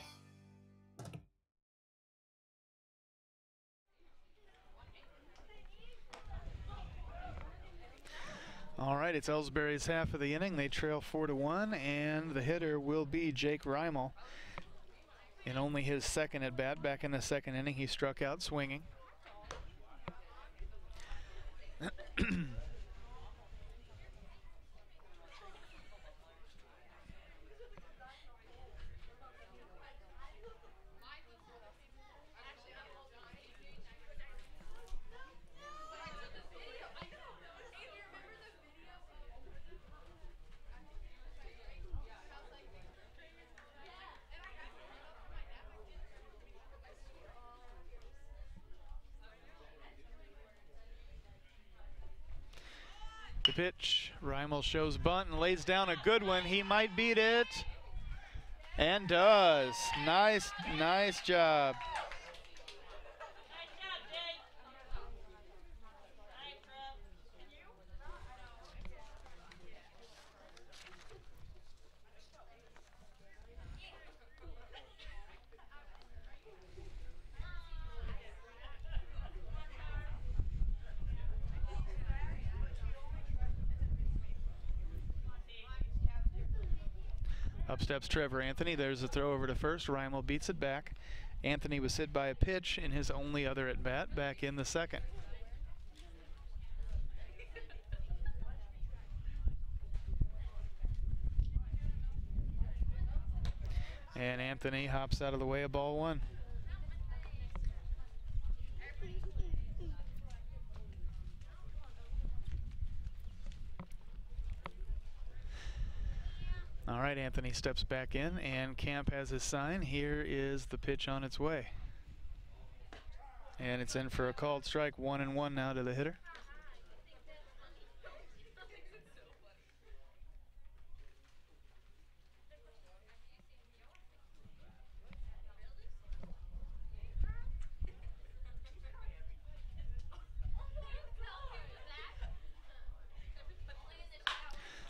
All right, it's Ellsbury's half of the inning. They trail 4-1, and the hitter will be Jake Reimel. In only his second at bat, back in the second inning, he struck out swinging. The pitch, Reimel shows bunt and lays down a good one. He might beat it, and does. Nice job. Up steps Trevor Anthony. There's a throw over to first. Reimel beats it back Anthony was hit by a pitch in his only other at bat back in the second. And Anthony hops out of the way of ball one. All right, Anthony steps back in, and Camp has his sign. Here is the pitch on its way. And it's in for a called strike, 1-1 now to the hitter.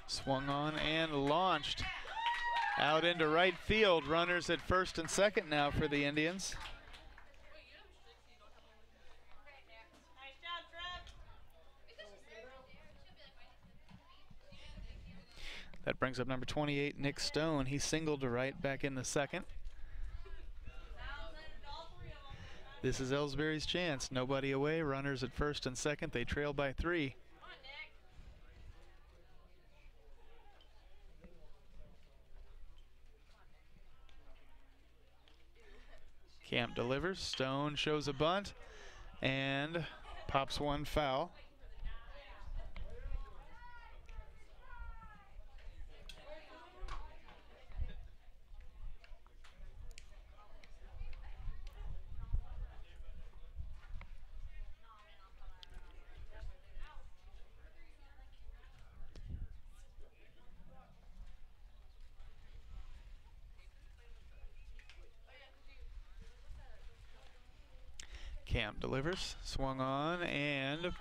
Swung on and launched out into right field. Runners at first and second now for the Indians. That brings up number 28, Nick Stone. He singled to right back in the second. This is Ellsbury's chance. Nobody away. Runners at first and second. They trail by 3. Camp delivers. Stone shows a bunt and pops one foul. Camp delivers, swung on and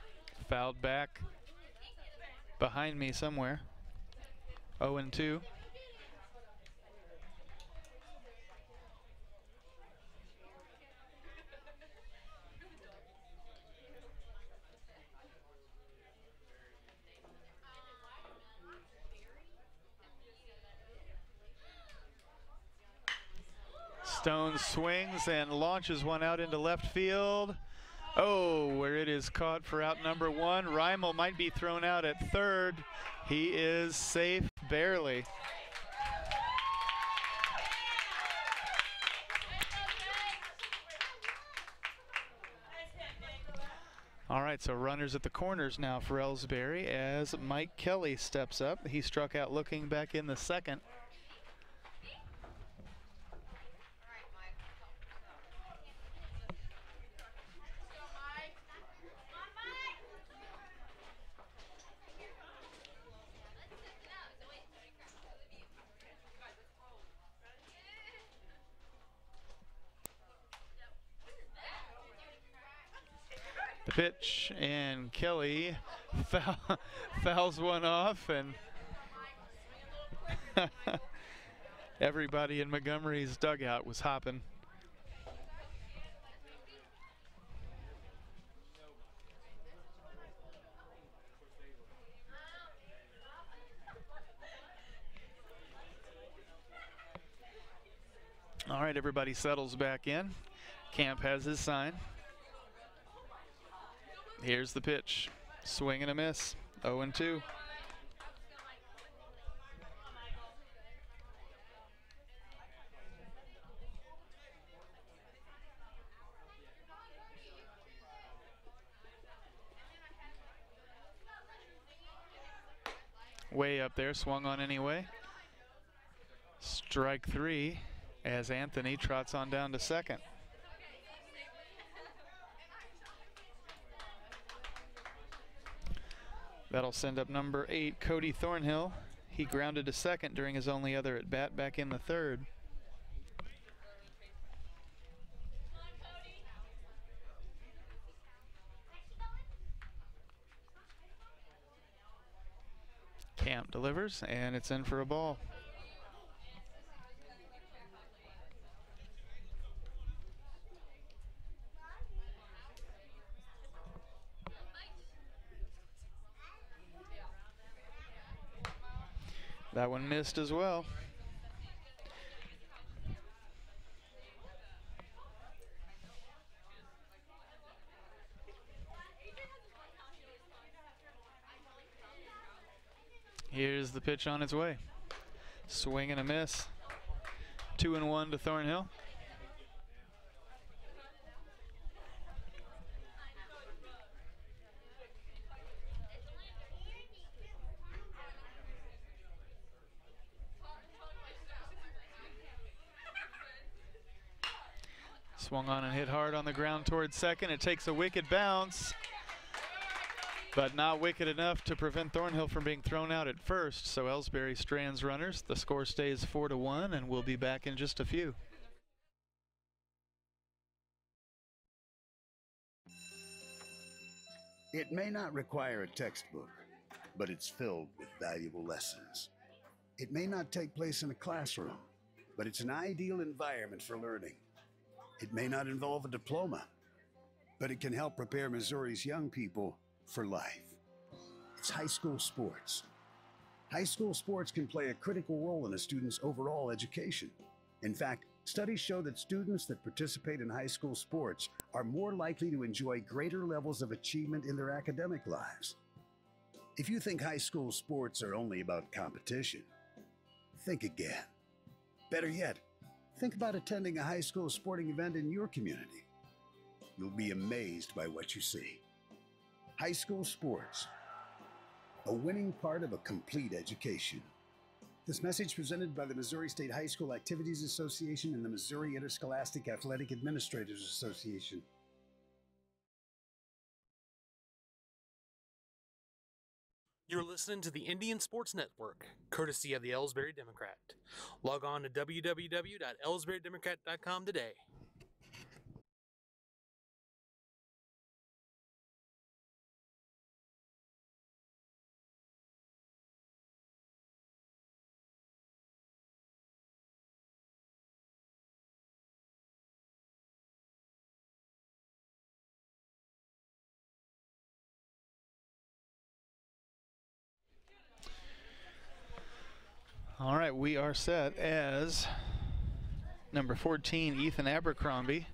fouled back behind me somewhere. 0-2. Stone swings and launches one out into left field. Oh, where it is caught for out number 1. Reimel might be thrown out at third. He is safe, barely. All right, so runners at the corners now for Ellsbury as Mike Kelly steps up. He struck out looking back in the second. The pitch, and Kelly fouls one off, and everybody in Montgomery's dugout was hopping. All right, everybody settles back in. Camp has his sign. Here's the pitch. Swing and a miss. 0-2. Way up there, swung on anyway. Strike 3 as Anthony trots on down to second. That'll send up number 8, Cody Thornhill. He grounded to second during his only other at bat back in the third. Camp delivers, and it's in for a ball. That one missed as well. Here's the pitch on its way. Swing and a miss. 2-1 to Thornhill. Swung on and hit hard on the ground towards second. It takes a wicked bounce, but not wicked enough to prevent Thornhill from being thrown out at first. So Ellsbury strands runners. The score stays 4-1, and we'll be back in just a few. It may not require a textbook, but it's filled with valuable lessons. It may not take place in a classroom, but it's an ideal environment for learning. It may not involve a diploma, but it can help prepare Missouri's young people for life. It's high school sports. High school sports can play a critical role in a student's overall education. In fact, studies show that students that participate in high school sports are more likely to enjoy greater levels of achievement in their academic lives. If you think high school sports are only about competition, think again. Better yet, think about attending a high school sporting event in your community. You'll be amazed by what you see. High school sports, a winning part of a complete education. This message presented by the Missouri State High School Activities Association and the Missouri Interscholastic Athletic Administrators Association. You're listening to the Indian Sports Network, courtesy of the Ellsbury Democrat. Log on to www.ellsburydemocrat.com today. All right, we are set as number 14, Ethan Abercrombie,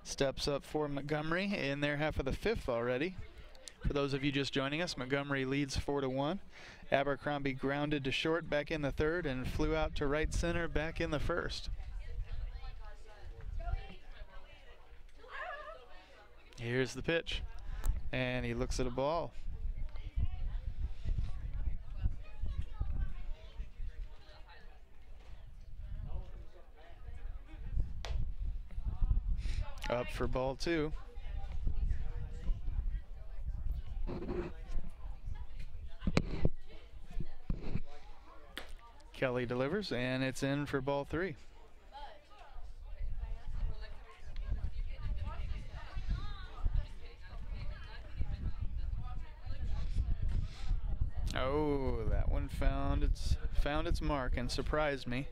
steps up for Montgomery in their half of the fifth already. For those of you just joining us, Montgomery leads 4-1. Abercrombie grounded to short back in the third and flew out to right center back in the first. Here's the pitch, and he looks at a ball. Up for ball two. Kelly delivers, and it's in for ball three. Oh, that one found its mark and surprised me.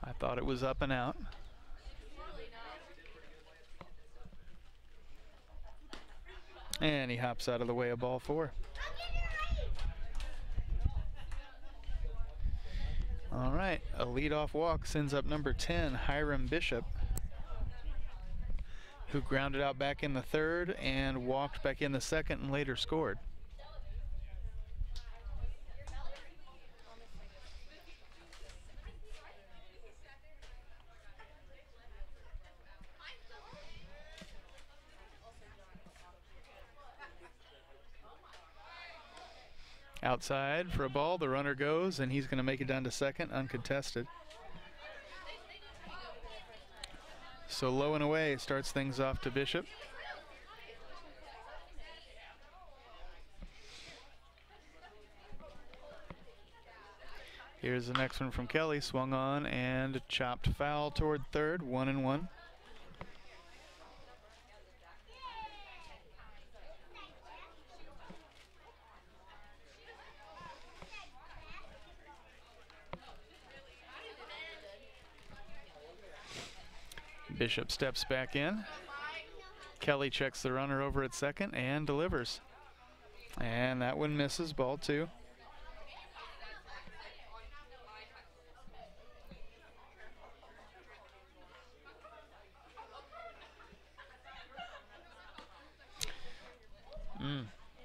I thought it was up and out. And he hops out of the way of ball four. All right, a leadoff walk sends up number 10, Hiram Bishop, who grounded out back in the third and walked back in the second and later scored. Outside for a ball, the runner goes, and he's going to make it down to second, uncontested. So low and away starts things off to Bishop. Here's the next one from Kelly, swung on and chopped foul toward third, 1-1. Bishop steps back in. Kelly checks the runner over at second and delivers. And that one misses, ball two.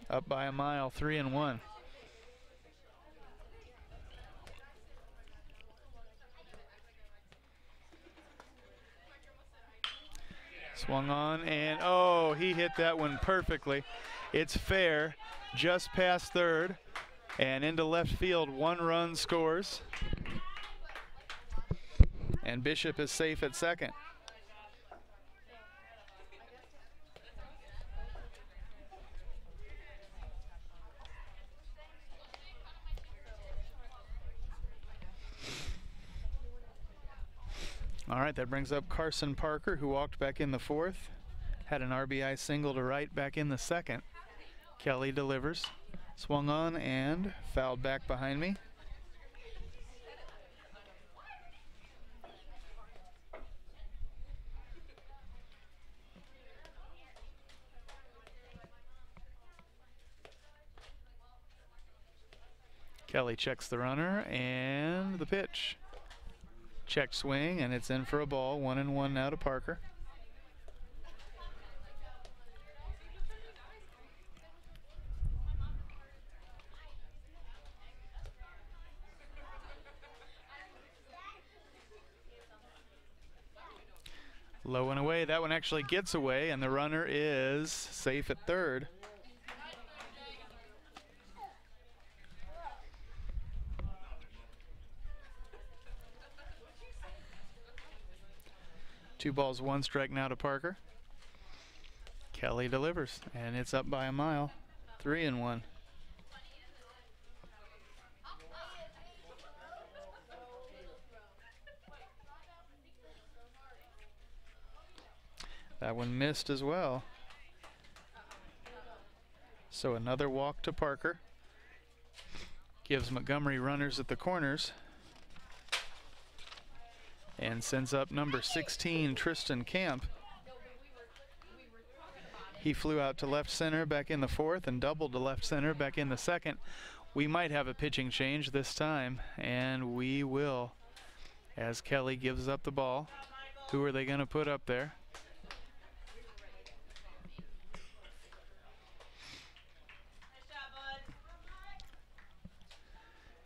Up by a mile, 3-1. Swung on, and oh, he hit that one perfectly. It's fair, just past third, and into left field. 1 run scores, and Bishop is safe at second. All right, that brings up Carson Parker, who walked back in the 4th. Had an RBI single to right back in the 2nd. Kelly delivers. Swung on and fouled back behind me. Kelly checks the runner and the pitch. Check swing, and it's in for a ball. 1-1 now to Parker. Low and away. That one actually gets away, and the runner is safe at third. Two balls, 1 strike now to Parker. Kelly delivers, and it's up by a mile. 3-1. That one missed as well. So another walk to Parker. Gives Montgomery runners at the corners. And sends up number 16, Tristan Camp. He flew out to left center back in the 4th and doubled to left center back in the 2nd. We might have a pitching change this time, and we will, as Kelly gives up the ball. Who are they going to put up there?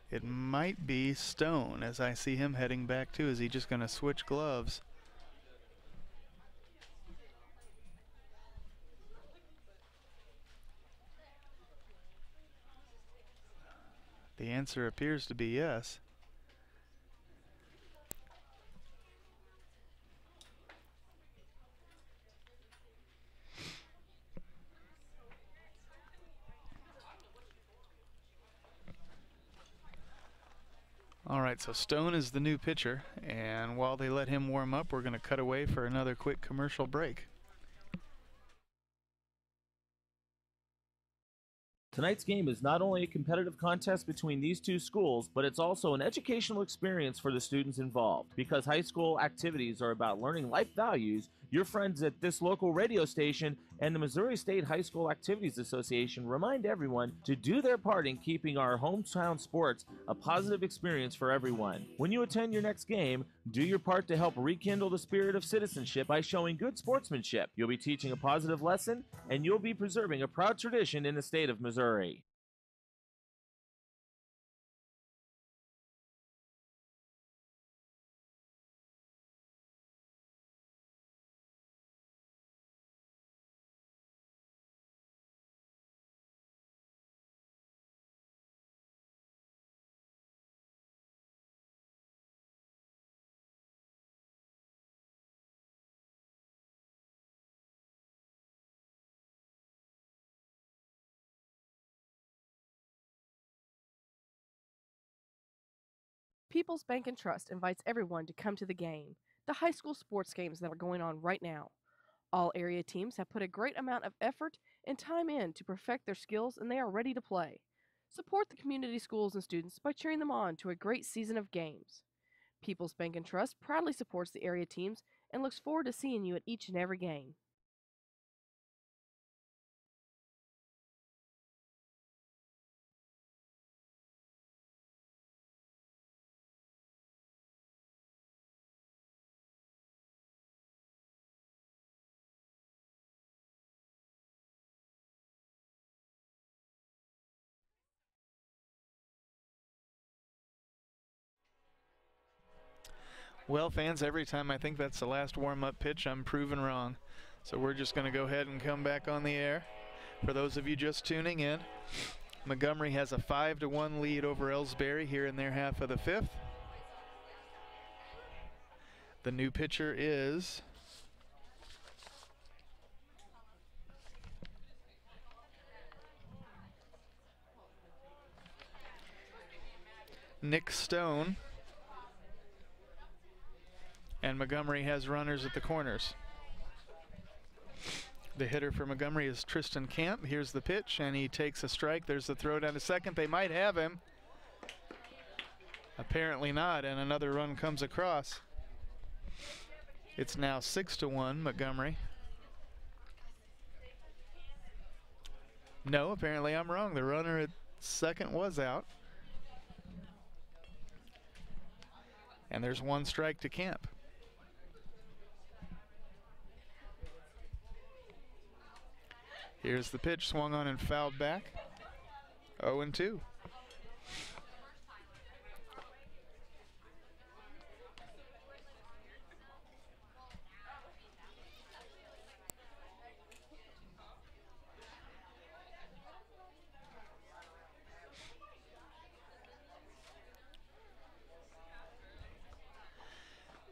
It might be Stone, as I see him heading back too. Is he just going to switch gloves? The answer appears to be yes. All right, so Stone is the new pitcher, and while they let him warm up, we're going to cut away for another quick commercial break. Tonight's game is not only a competitive contest between these two schools, but it's also an educational experience for the students involved. Because high school activities are about learning life values, your friends at this local radio station and the Missouri State High School Activities Association remind everyone to do their part in keeping our hometown sports a positive experience for everyone. When you attend your next game, do your part to help rekindle the spirit of citizenship by showing good sportsmanship. You'll be teaching a positive lesson, and you'll be preserving a proud tradition in the state of Missouri. People's Bank and Trust invites everyone to come to the game, the high school sports games that are going on right now. All area teams have put a great amount of effort and time in to perfect their skills, and they are ready to play. Support the community schools and students by cheering them on to a great season of games. People's Bank and Trust proudly supports the area teams and looks forward to seeing you at each and every game. Well, fans, every time I think that's the last warm-up pitch, I'm proven wrong. So we're just going to go ahead and come back on the air. For those of you just tuning in, Montgomery has a 5-1 lead over Ellsbury here in their half of the fifth. The new pitcher is Nick Stone, and Montgomery has runners at the corners. The hitter for Montgomery is Tristan Camp. Here's the pitch, and he takes a strike. There's the throw down to second. They might have him. Apparently not, and another run comes across. It's now 6-1 Montgomery. No, apparently I'm wrong. The runner at second was out. And there's one strike to Camp. Here's the pitch, swung on and fouled back. 0-2.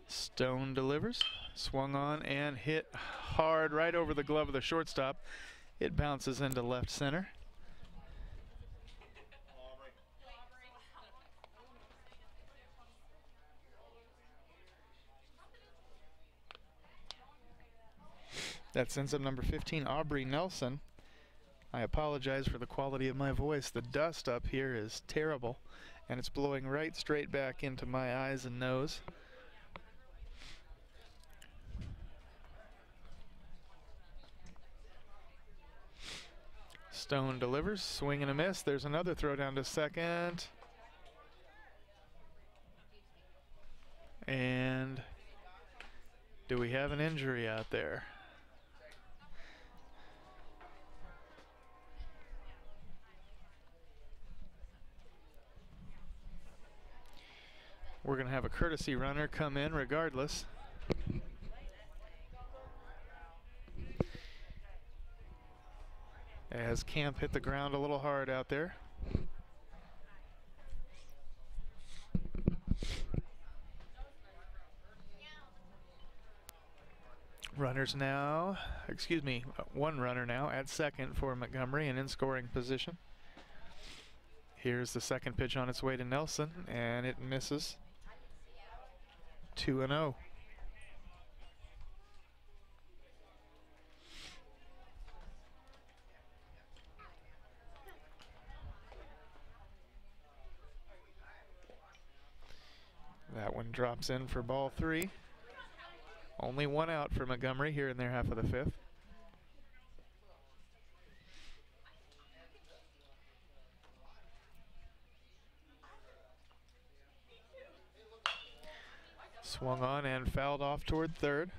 Stone delivers, swung on and hit hard right over the glove of the shortstop. It bounces into left center. That sends up number 15, Aubrey Nelson. I apologize for the quality of my voice. The dust up here is terrible, and it's blowing right straight back into my eyes and nose. Stone delivers, swing and a miss. There's another throw down to second. And do we have an injury out there? We're going to have a courtesy runner come in regardless. As Camp hit the ground a little hard out there. Runners now, one runner now at second for Montgomery and in scoring position. Here's the second pitch on its way to Nelson, and it misses. 2-0. That one drops in for ball 3. Only one out for Montgomery here in their half of the fifth. Swung on and fouled off toward third.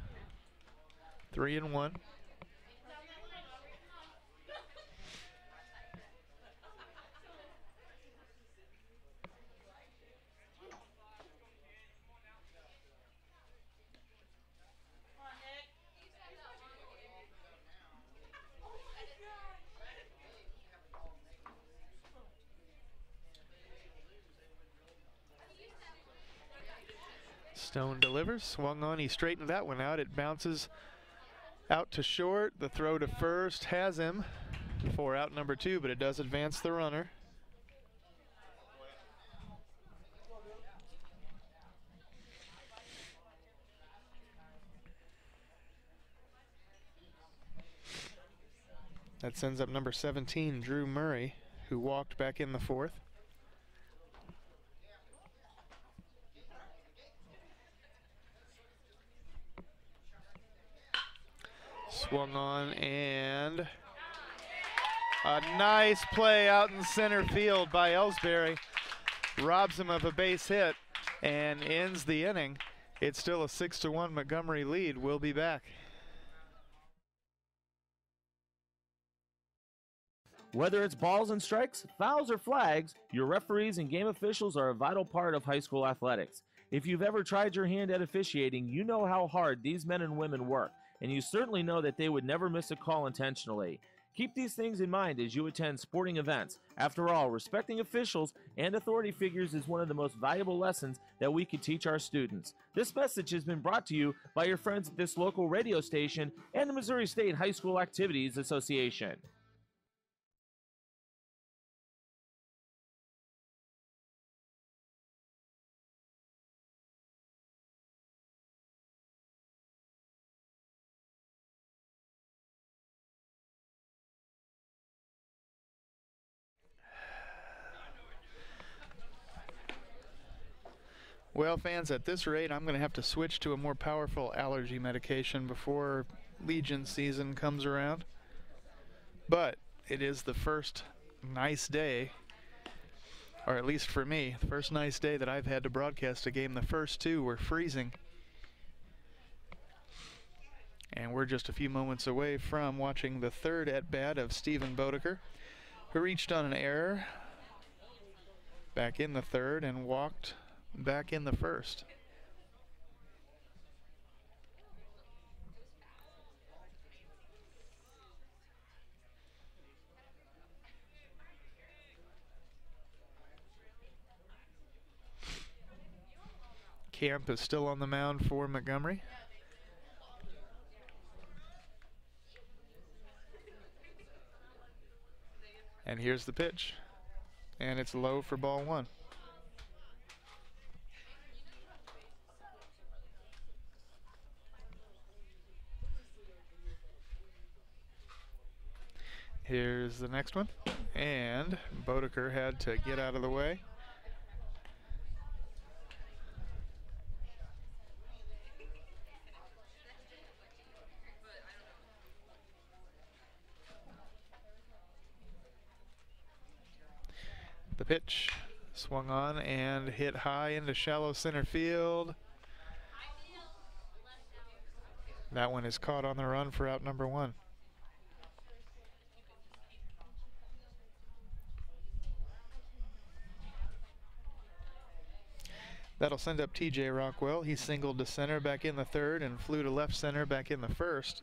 3-1. Stone delivers, swung on, he straightened that one out. It bounces out to short. The throw to first has him for out number 2, but it does advance the runner. That sends up number 17, Drew Murray, who walked back in the fourth. Swung on, and a nice play out in center field by Ellsbury. Robs him of a base hit and ends the inning. It's still a 6-1 Montgomery lead. We'll be back. Whether it's balls and strikes, fouls or flags, your referees and game officials are a vital part of high school athletics. If you've ever tried your hand at officiating, you know how hard these men and women work. and you certainly know that they would never miss a call intentionally. Keep these things in mind as you attend sporting events. After all, respecting officials and authority figures is one of the most valuable lessons that we could teach our students. This message has been brought to you by your friends at this local radio station and the Missouri State High School Activities Association. Well, fans, at this rate, I'm going to have to switch to a more powerful allergy medication before Legion season comes around. But it is the first nice day, or at least for me, the first nice day that I've had to broadcast a game. The first two were freezing. And we're just a few moments away from watching the third at-bat of Stephen Bodeker, who reached on an error back in the third and walked back in the first. Camp is still on the mound for Montgomery. And here's the pitch. And it's low for ball one. Here's the next one, and Bodeker had to get out of the way. The pitch swung on and hit high into shallow center field. That one is caught on the run for out number one. That'll send up TJ Rockwell. He singled to center back in the third and flew to left center back in the first.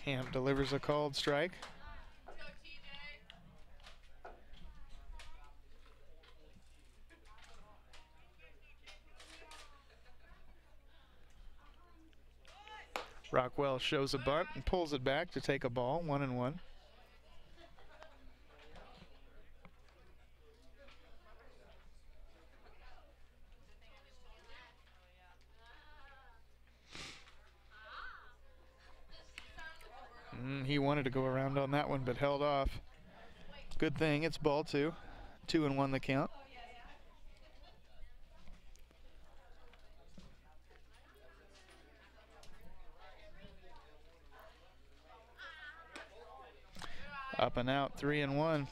Camp delivers a called strike. Rockwell shows a bunt and pulls it back to take a ball, 1-1. He wanted to go around on that one, but held off. Good thing it's ball two. 2-1 the count. Up and out, 3-1.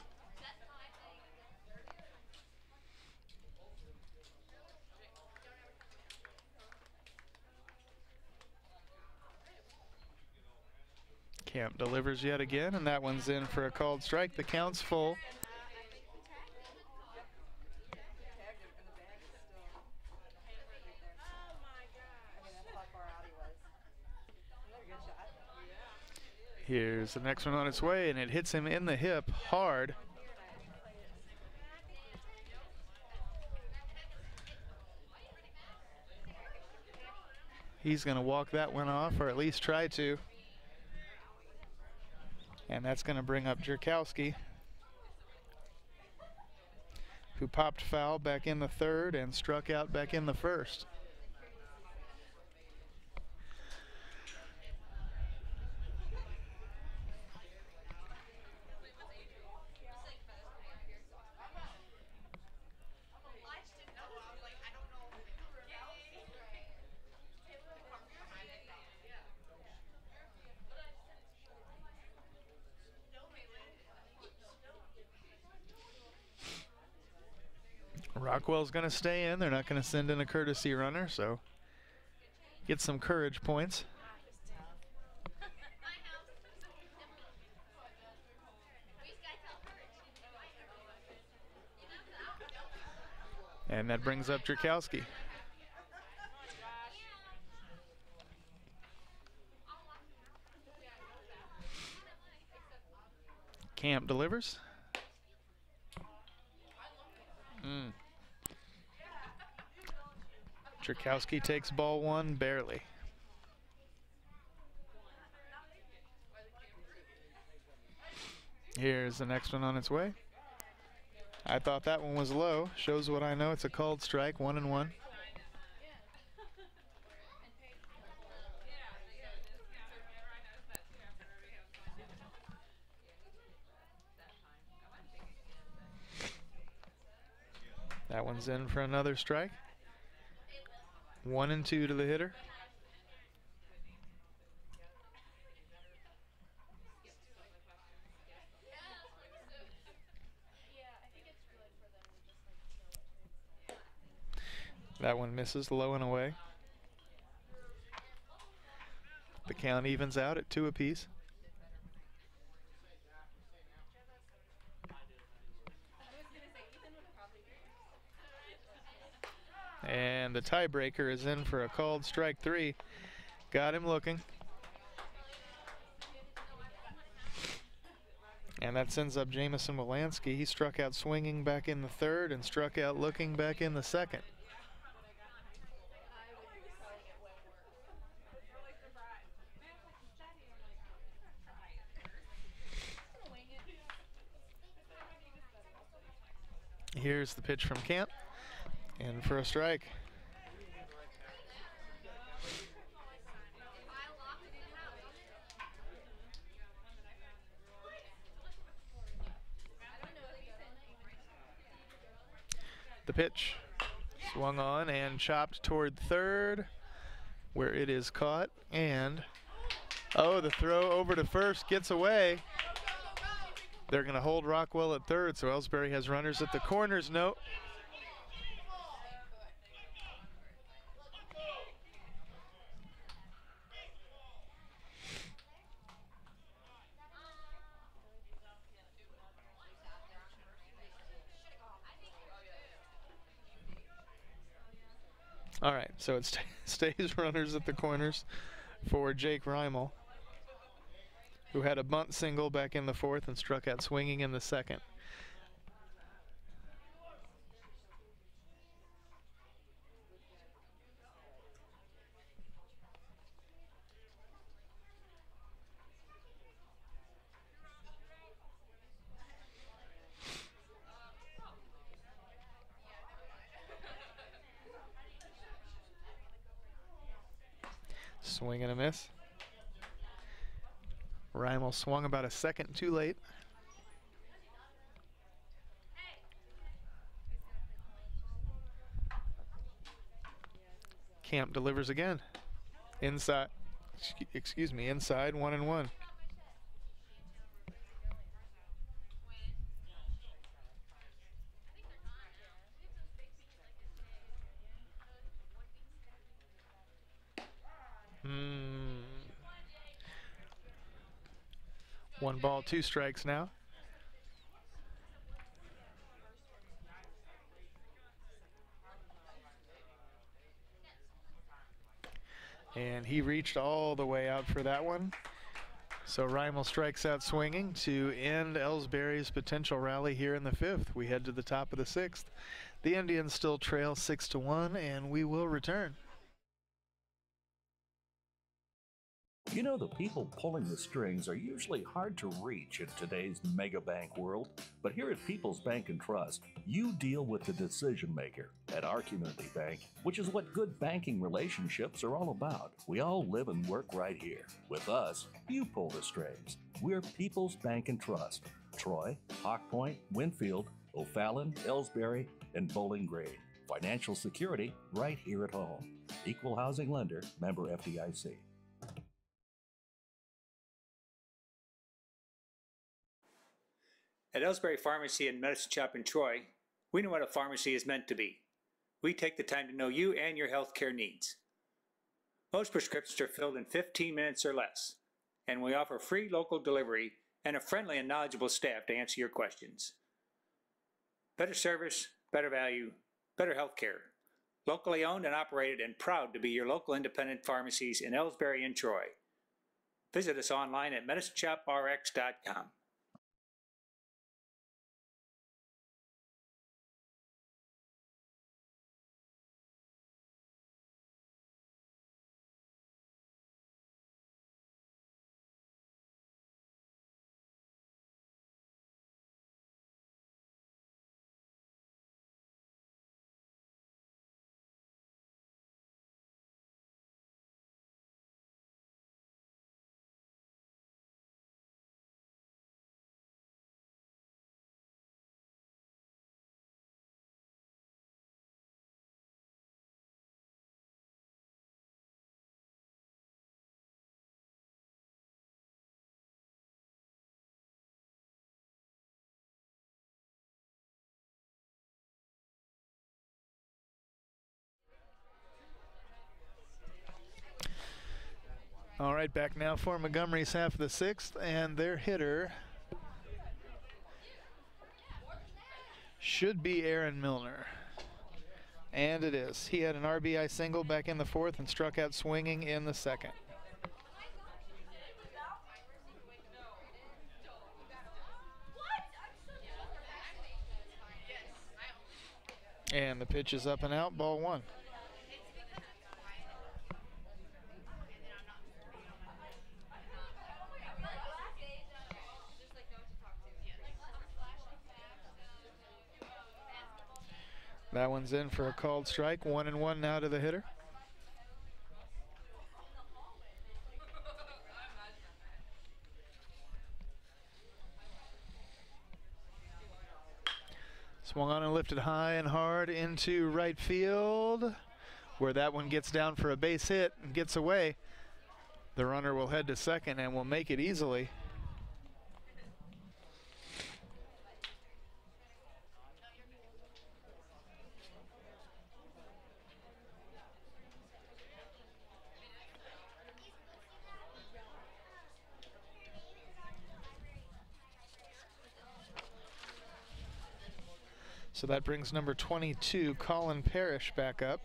Camp delivers yet again, and that one's in for a called strike. The count's full. Here's the next one on its way, and it hits him in the hip hard. He's going to walk that one off, or at least try to. And that's going to bring up Jerkowski, who popped foul back in the third and struck out back in the first. Rockwell's going to stay in. They're not going to send in a courtesy runner, so get some courage points. And that brings up Drakowski. Camp delivers. Drakowski takes ball one, barely. Here's the next one on its way. I thought that one was low. Shows what I know. It's a called strike, 1-1. That one's in for another strike. 1-2 to the hitter. That one misses, low and away. The count evens out at 2 apiece. And the tiebreaker is in for a called strike 3. Got him looking. And that sends up Jamison Wolanski. He struck out swinging back in the third and struck out looking back in the second. Here's the pitch from Camp. And for a strike. The pitch swung on and chopped toward third, where it is caught. And oh, the throw over to first gets away. They're going to hold Rockwell at third, so Ellsbury has runners at the corners. No. All right, so it stays runners at the corners for Jake Reimel, who had a bunt single back in the fourth and struck out swinging in the second. Swing and a miss. Reimel swung about a second too late. Camp delivers again. Inside, excuse me, inside, 1-1. One ball, 2 strikes now. And he reached all the way out for that one. So Reimel strikes out swinging to end Ellsbury's potential rally here in the 5th. We head to the top of the 6th. The Indians still trail 6-1, and we will return. You know, the people pulling the strings are usually hard to reach in today's mega bank world, but here at People's Bank and Trust, you deal with the decision maker at our community bank, which is what good banking relationships are all about. We all live and work right here. With us, you pull the strings. We're People's Bank and Trust. Troy, Hawk Point, Winfield, O'Fallon, Ellsbury, and Bowling Green. Financial security right here at home. Equal housing lender, member FDIC. At Ellsbury Pharmacy and Medicine Shop in Troy, we know what a pharmacy is meant to be. We take the time to know you and your healthcare needs. Most prescriptions are filled in 15 minutes or less, and we offer free local delivery and a friendly and knowledgeable staff to answer your questions. Better service, better value, Better Healthcare. Locally owned and operated and proud to be your local independent pharmacies in Ellsbury and Troy. Visit us online at medicinechoprx.com. All right, back now for Montgomery's half of the sixth, and their hitter should be Aaron Milner. And it is. He had an RBI single back in the fourth and struck out swinging in the second. And the pitch is up and out, ball one. That one's in for a called strike. 1-1 now to the hitter. Swung on and lifted high and hard into right field, where that one gets down for a base hit and gets away. The runner will head to second and will make it easily. So that brings number 22, Colin Parrish, back up.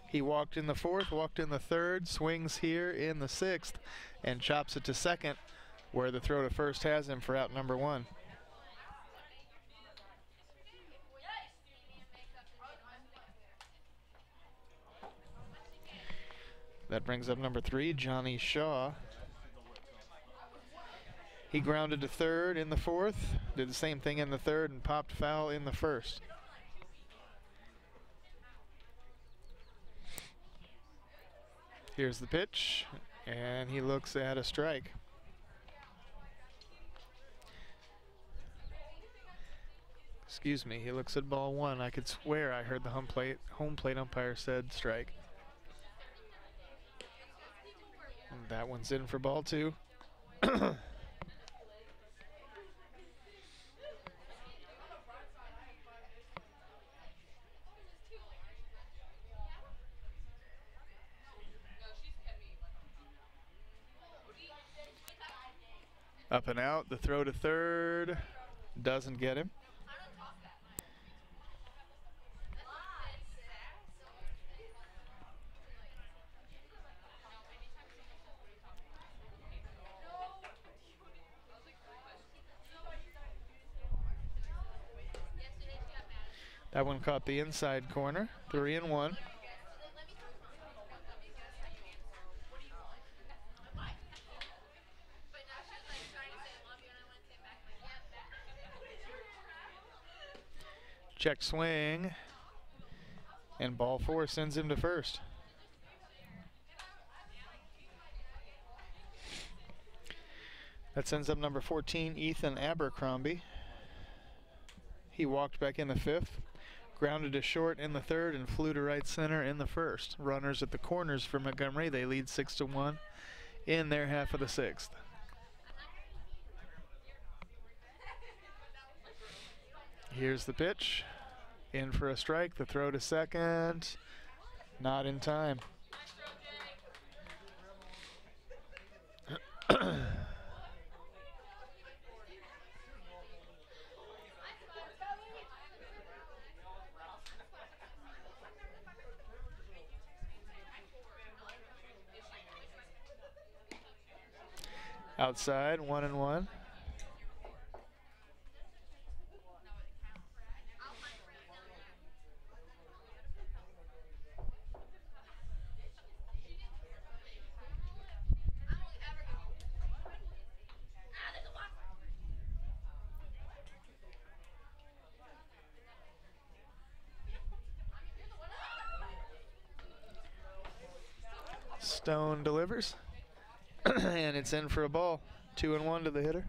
He walked in the fourth, walked in the third, swings here in the sixth, and chops it to second, where the throw to first has him for out number one. That brings up number 3, Johnny Shaw. He grounded to third in the fourth, did the same thing in the third, and popped foul in the first. Here's the pitch, and he looks at a strike. Excuse me, he looks at ball one. I could swear I heard the home plate umpire said strike. And that one's in for ball two. Up and out, the throw to third doesn't get him. That one caught the inside corner, 3-1. Check swing, and ball four sends him to first. That sends up number 14, Ethan Abercrombie. He walked back in the fifth, grounded to short in the third, and flew to right center in the first. Runners at the corners for Montgomery. They lead 6-1 in their half of the sixth. Here's the pitch. In for a strike. The throw to second. Not in time. Outside, 1-1. Stone delivers, and it's in for a ball. 2-1 to the hitter.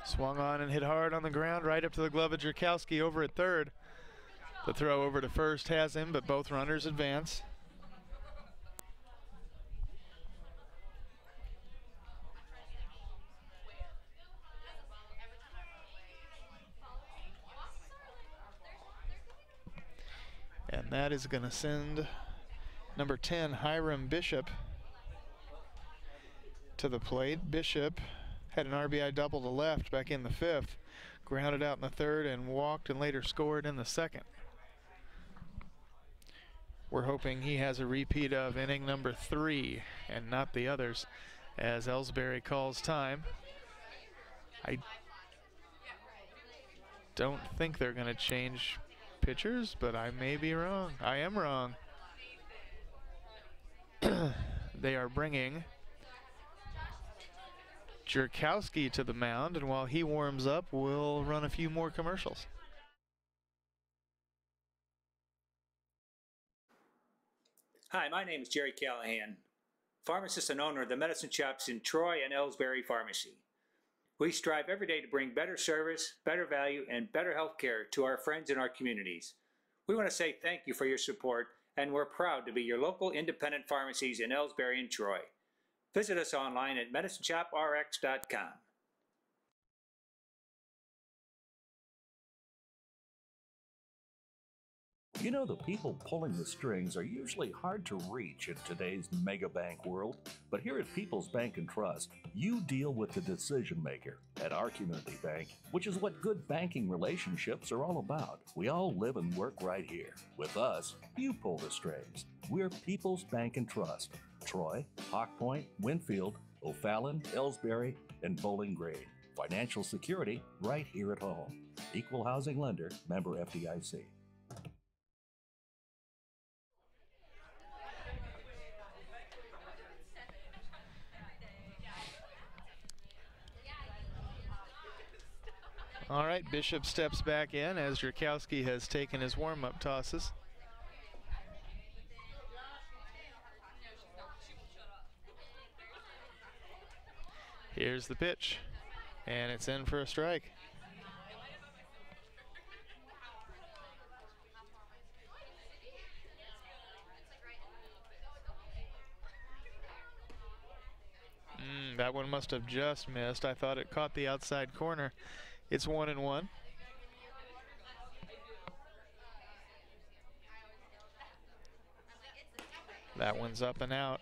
Swung on and hit hard on the ground, right up to the glove of Jerkowski over at third. The throw over to first has him, but both runners advance. And that is going to send number 10, Hiram Bishop, to the plate. Bishop had an RBI double to left back in the fifth, grounded out in the third, and walked and later scored in the second. We're hoping he has a repeat of inning number 3 and not the others, as Ellsbury calls time. I don't think they're going to change pitchers, but I may be wrong. I am wrong. They are bringing Jerkowski to the mound, and while he warms up, we'll run a few more commercials. Hi, my name is Jerry Callahan, pharmacist and owner of the medicine shops in Troy and Ellsbury Pharmacy. We strive every day to bring better service, better value, and better health care to our friends in our communities. We want to say thank you for your support, and we're proud to be your local independent pharmacies in Ellsbury and Troy. Visit us online at medicineshoprx.com. You know, the people pulling the strings are usually hard to reach in today's mega bank world, but here at People's Bank and Trust, you deal with the decision maker. At our community bank, which is what good banking relationships are all about, we all live and work right here. With us, you pull the strings. We're People's Bank and Trust. Troy, Hawk Point, Winfield, O'Fallon, Ellsbury, and Bowling Green. Financial security right here at home. Equal housing lender, member FDIC. All right, Bishop steps back in as Jerkowski has taken his warm-up tosses. Here's the pitch, and it's in for a strike. That one must have just missed. I thought it caught the outside corner. It's 1-1. That one's up and out.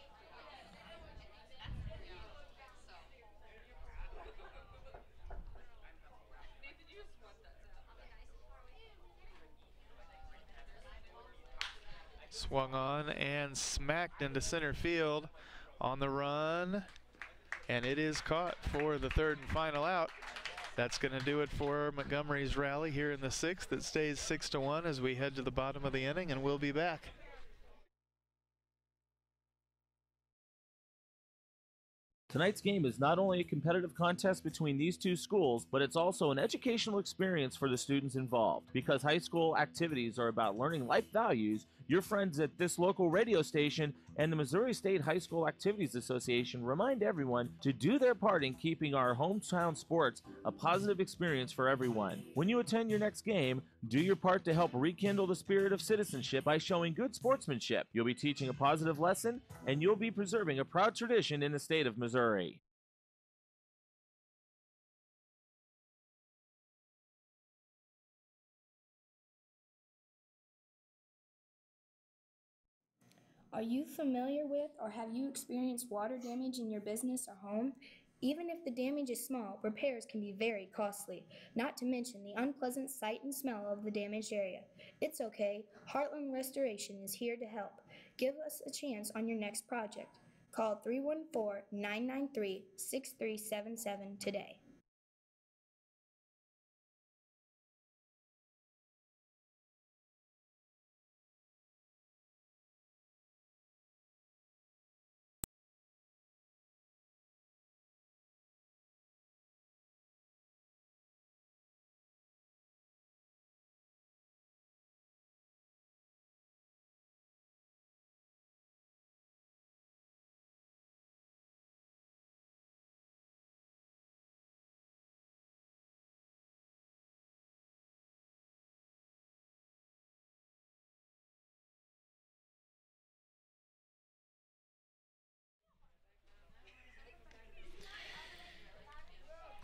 Swung on and smacked into center field on the run, and it is caught for the third and final out. That's going to do it for Montgomery's rally here in the sixth. It stays 6-1 as we head to the bottom of the inning, and we'll be back. Tonight's game is not only a competitive contest between these two schools, but it's also an educational experience for the students involved. Because high school activities are about learning life values, your friends at this local radio station and the Missouri State High School Activities Association remind everyone to do their part in keeping our hometown sports a positive experience for everyone. When you attend your next game, do your part to help rekindle the spirit of citizenship by showing good sportsmanship. You'll be teaching a positive lesson, and you'll be preserving a proud tradition in the state of Missouri. Are you familiar with or have you experienced water damage in your business or home? Even if the damage is small, repairs can be very costly, not to mention the unpleasant sight and smell of the damaged area. It's okay. Heartland Restoration is here to help. Give us a chance on your next project. Call 314-993-6377 today.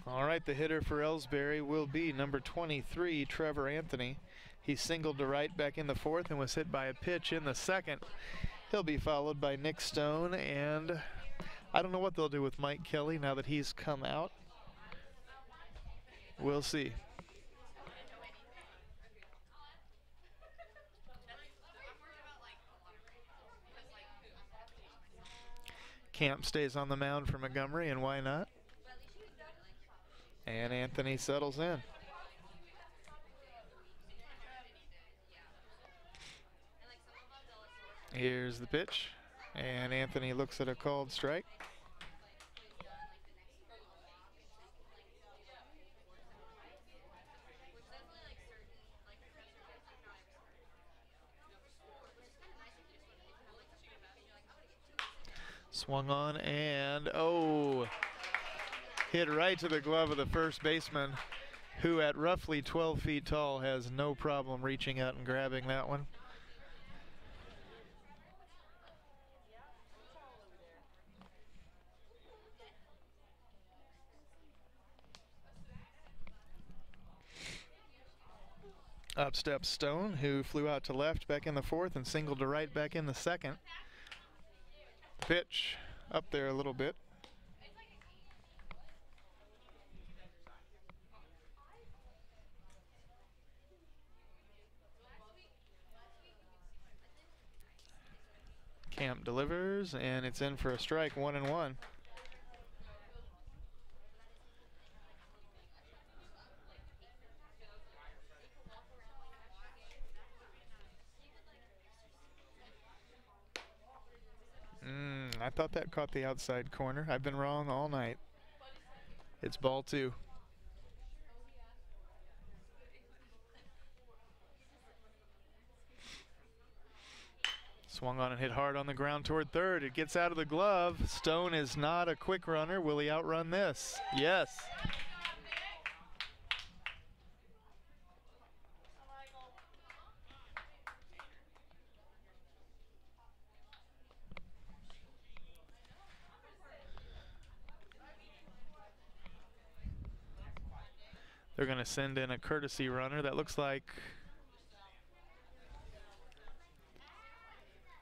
All right, the hitter for Ellsbury will be number 23, Trevor Anthony. He singled to right back in the fourth and was hit by a pitch in the second. He'll be followed by Nick Stone, and I don't know what they'll do with Mike Kelly now that he's come out. We'll see. Camp stays on the mound for Montgomery, and why not? And Anthony settles in. Here's the pitch, and Anthony looks at a called strike. Swung on, and hit right to the glove of the first baseman, who at roughly 12 feet tall has no problem reaching out and grabbing that one. Up steps Stone, who flew out to left back in the fourth and singled to right back in the second. Pitch up there a little bit. Camp delivers, and it's in for a strike, 1-1. I thought that caught the outside corner. I've been wrong all night. It's ball 2. Swung on and hit hard on the ground toward third. It gets out of the glove. Stone is not a quick runner. Will he outrun this? Yes. They're going to send in a courtesy runner. That looks like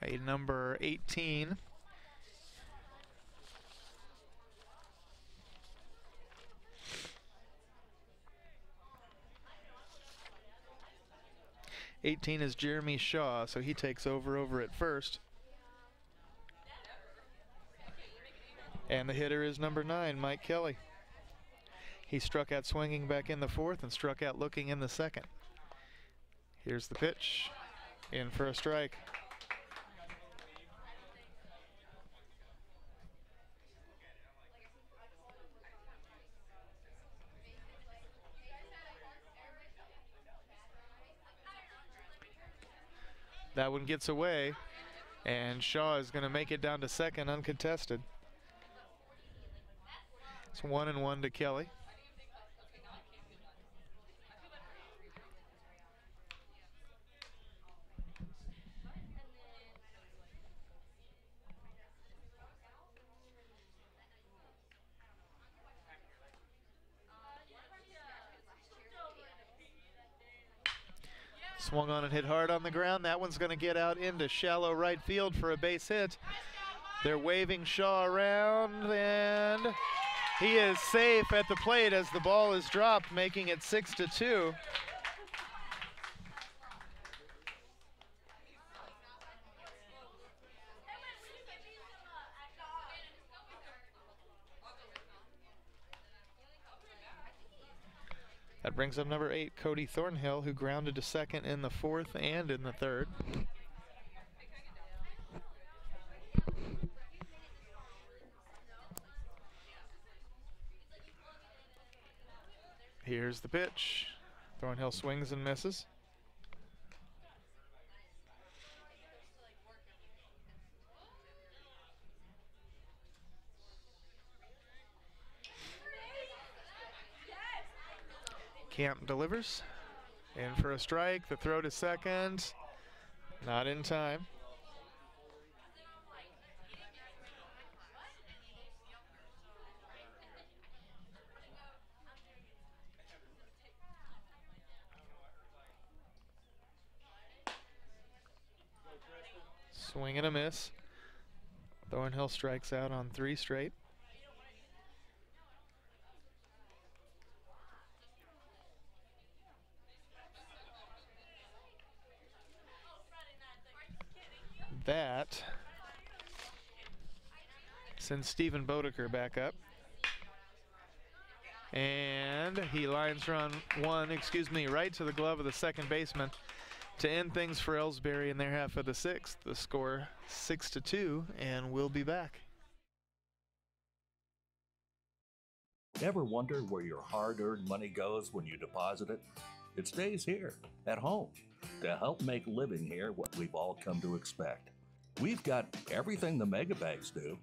a number 18. '18 is Jeremy Shaw, so he takes over at first. And the hitter is number 9, Mike Kelly. He struck out swinging back in the fourth and struck out looking in the second. Here's the pitch, in for a strike. That one gets away, and Shaw is going to make it down to second uncontested. It's 1-1 to Kelly. Swung on and hit hard on the ground. That one's going to get out into shallow right field for a base hit. They're waving Shaw around, and He is safe at the plate as the ball is dropped, making it 6-2. That brings up number 8, Cody Thornhill, who grounded to second in the fourth and in the third. Here's the pitch. Thornhill swings and misses. Camp delivers. In for a strike. The throw to second. Not in time. Swing and a miss. Thornhill strikes out on 3 straight. That sends Stephen Bodeker back up. And he lines run right to the glove of the second baseman to end things for Ellsbury in their half of the 6th. The score 6-2, and we'll be back. Ever wonder where your hard-earned money goes when you deposit it? It stays here, at home, to help make living here what we've all come to expect. We've got everything the mega banks do,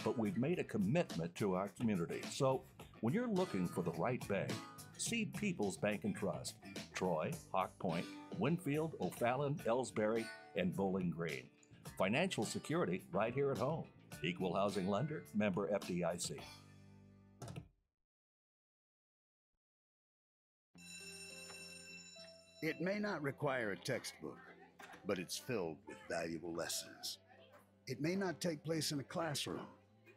but we've made a commitment to our community. So when you're looking for the right bank, see People's Bank and Trust. Troy, Hawk Point, Winfield, O'Fallon, Ellsbury, and Bowling Green. Financial security right here at home. Equal housing lender, member FDIC. It may not require a textbook, but it's filled with valuable lessons. It may not take place in a classroom,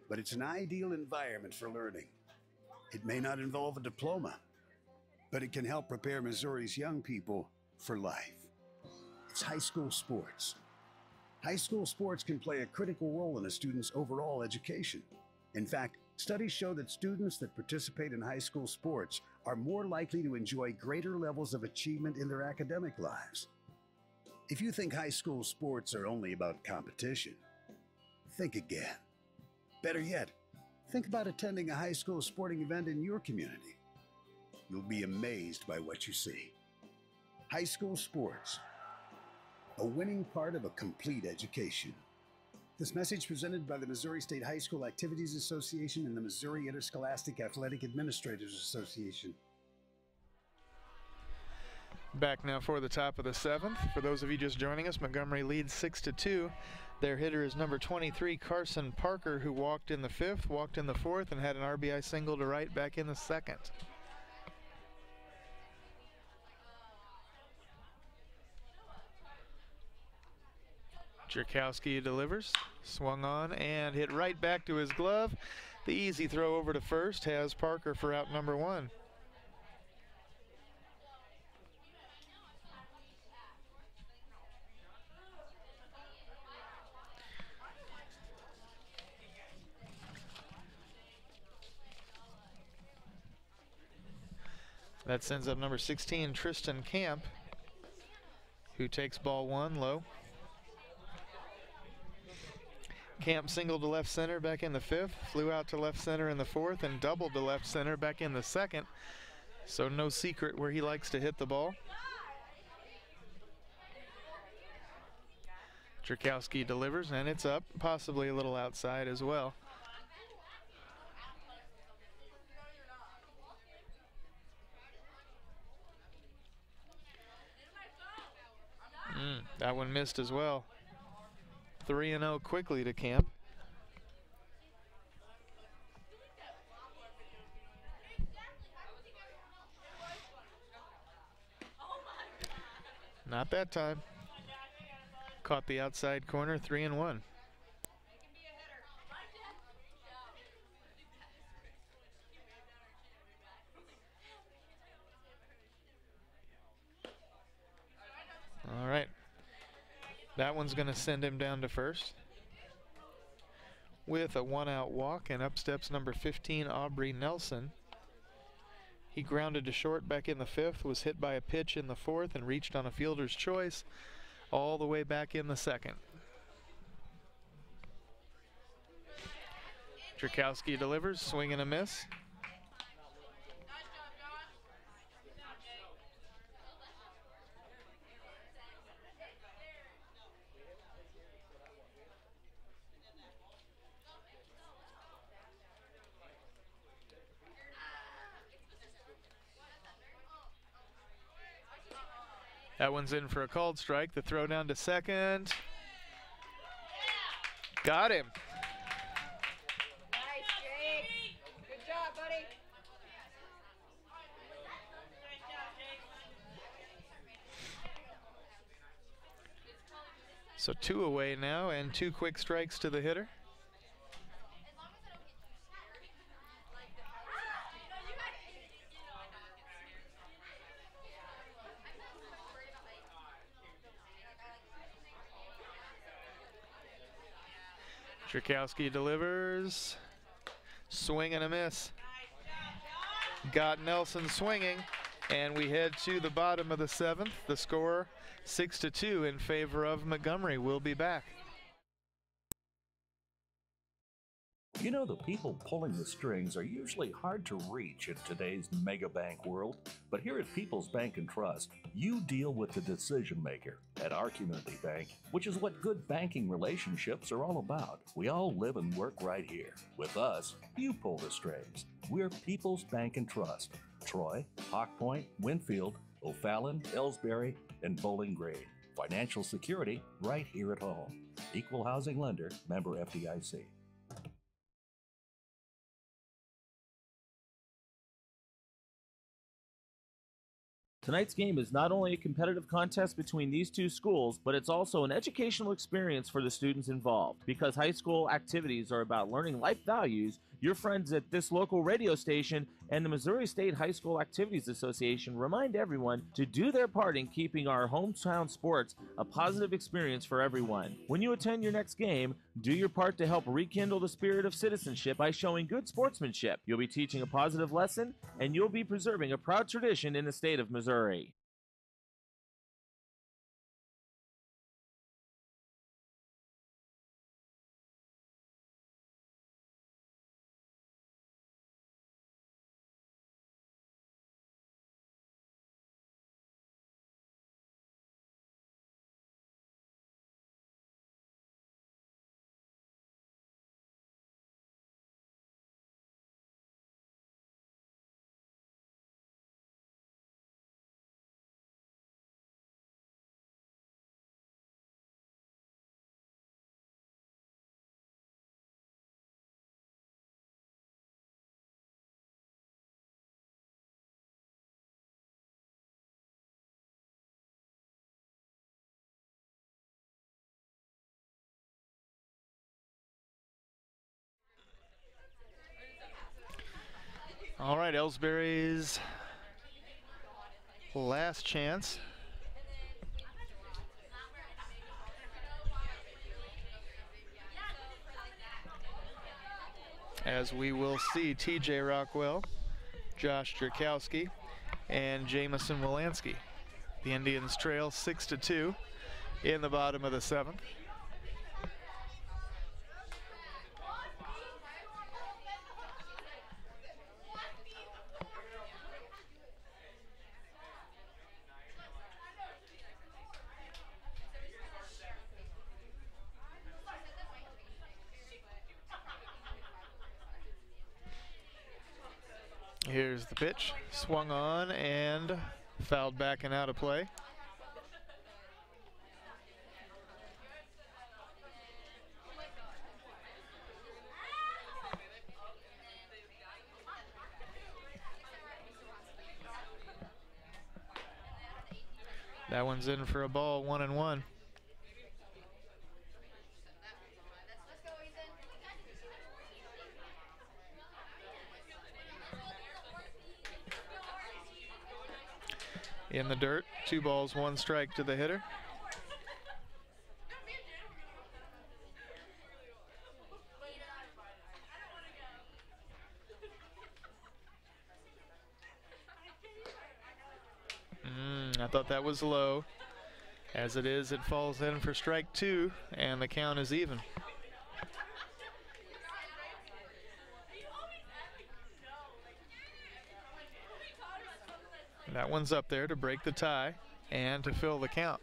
but it's an ideal environment for learning. It may not involve a diploma, but it can help prepare Missouri's young people for life. It's high school sports. High school sports can play a critical role in a student's overall education. In fact, studies show that students that participate in high school sports are more likely to enjoy greater levels of achievement in their academic lives. If you think high school sports are only about competition, think again. Better yet, think about attending a high school sporting event in your community. You'll be amazed by what you see. High school sports, a winning part of a complete education. This message presented by the Missouri State High School Activities Association and the Missouri Interscholastic Athletic Administrators Association. Back now for the top of the 7th. For those of you just joining us, Montgomery leads 6-2. Their hitter is number 23, Carson Parker, who walked in the 5th, walked in the 4th, and had an RBI single to right back in the 2nd. Jerkowski delivers, swung on and hit right back to his glove. The easy throw over to first has Parker for out number 1. That sends up number 16, Tristan Camp, who takes ball 1 low. Camp singled to left center back in the 5th, flew out to left center in the 4th, and doubled to left center back in the 2nd. So no secret where he likes to hit the ball. Jerkowski delivers, and it's up, possibly a little outside as well. That one missed as well. 3-0 quickly to Camp. Not that time. Caught the outside corner, 3-1. That one's going to send him down to first with a 1-out walk, and up steps number 15, Aubrey Nelson. He grounded to short back in the 5th, was hit by a pitch in the 4th, and reached on a fielder's choice all the way back in the 2nd. Drakowski delivers, swing and a miss. That one's in for a called strike. The throw down to second. Got him. Nice, Jake. Good job, buddy. So 2 away now, and 2 quick strikes to the hitter. Drakowski delivers, swing and a miss. Got Nelson swinging, and we head to the bottom of the 7th. The score 6-2 in favor of Montgomery. We'll be back. You know, the people pulling the strings are usually hard to reach in today's mega bank world, but here at People's Bank and Trust, you deal with the decision maker at our community bank, which is what good banking relationships are all about. We all live and work right here. With us, you pull the strings. We're People's Bank and Trust. Troy, Hawk Point, Winfield, O'Fallon, Ellsbury, and Bowling Green. Financial security right here at home. Equal housing lender, member FDIC. Tonight's game is not only a competitive contest between these two schools, but it's also an educational experience for the students involved. Because high school activities are about learning life values, your friends at this local radio station and the Missouri State High School Activities Association remind everyone to do their part in keeping our hometown sports a positive experience for everyone. When you attend your next game, do your part to help rekindle the spirit of citizenship by showing good sportsmanship. You'll be teaching a positive lesson, and you'll be preserving a proud tradition in the state of Missouri. All right, Ellsbury's last chance. As we will see TJ Rockwell, Josh Drakowski, and Jamison Wolanski. The Indians trail 6-2 in the bottom of the 7th. Here's the pitch, swung on and fouled back and out of play. That one's in for a ball, 1-1. In the dirt, 2 balls, 1 strike to the hitter. thought that was low. As it is, it falls in for strike 2, and the count is even. That one's up there to break the tie and to fill the count.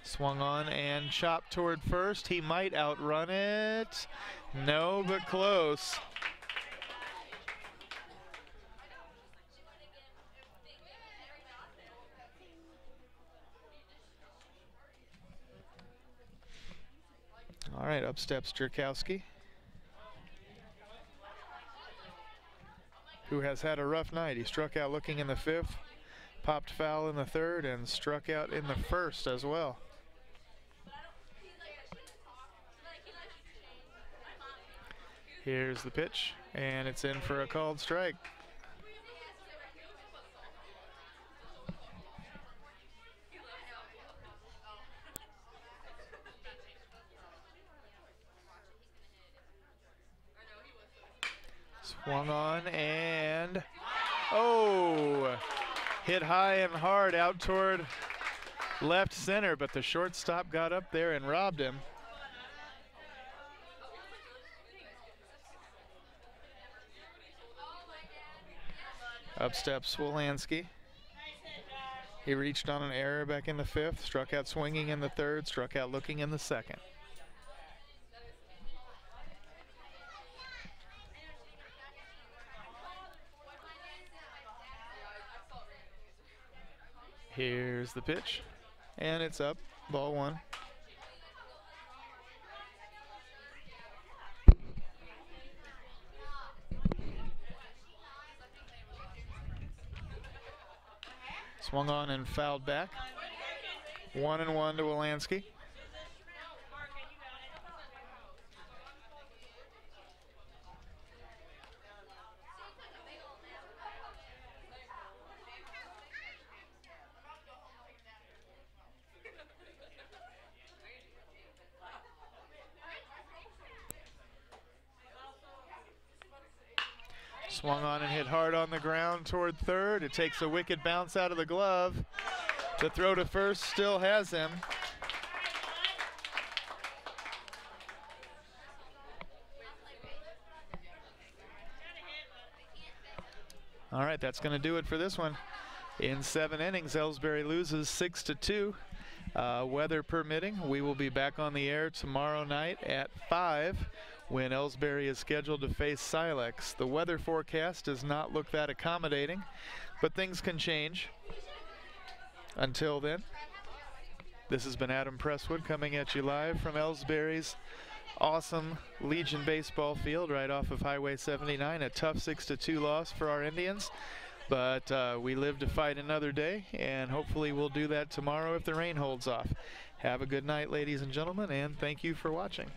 Swung on and chopped toward first. He might outrun it. No, but close. All right, up steps Jerkowski, who has had a rough night. He struck out looking in the 5th, popped foul in the 3rd, and struck out in the 1st as well. Here's the pitch, and it's in for a called strike. Swung on and, oh, hit high and hard out toward left center, but the shortstop got up there and robbed him. Up steps Wolanski. He reached on an error back in the 5th, struck out swinging in the 3rd, struck out looking in the 2nd. Here's the pitch, and it's up, ball 1. Swung on and fouled back. 1-1 to Wolanski. Swung on and hit hard on the ground toward 3rd. It takes a wicked bounce out of the glove. The throw to first still has him. All right, that's going to do it for this one. In 7 innings, Ellsbury loses 6-2. Weather permitting, we will be back on the air tomorrow night at 5 when Ellsbury is scheduled to face Silex. The weather forecast does not look that accommodating, but things can change. Until then, this has been Adam Presswood coming at you live from Ellsbury's awesome Legion baseball field right off of Highway 79. A tough 6-2 loss for our Indians, but we live to fight another day, and hopefully we'll do that tomorrow if the rain holds off. Have a good night, ladies and gentlemen, and thank you for watching.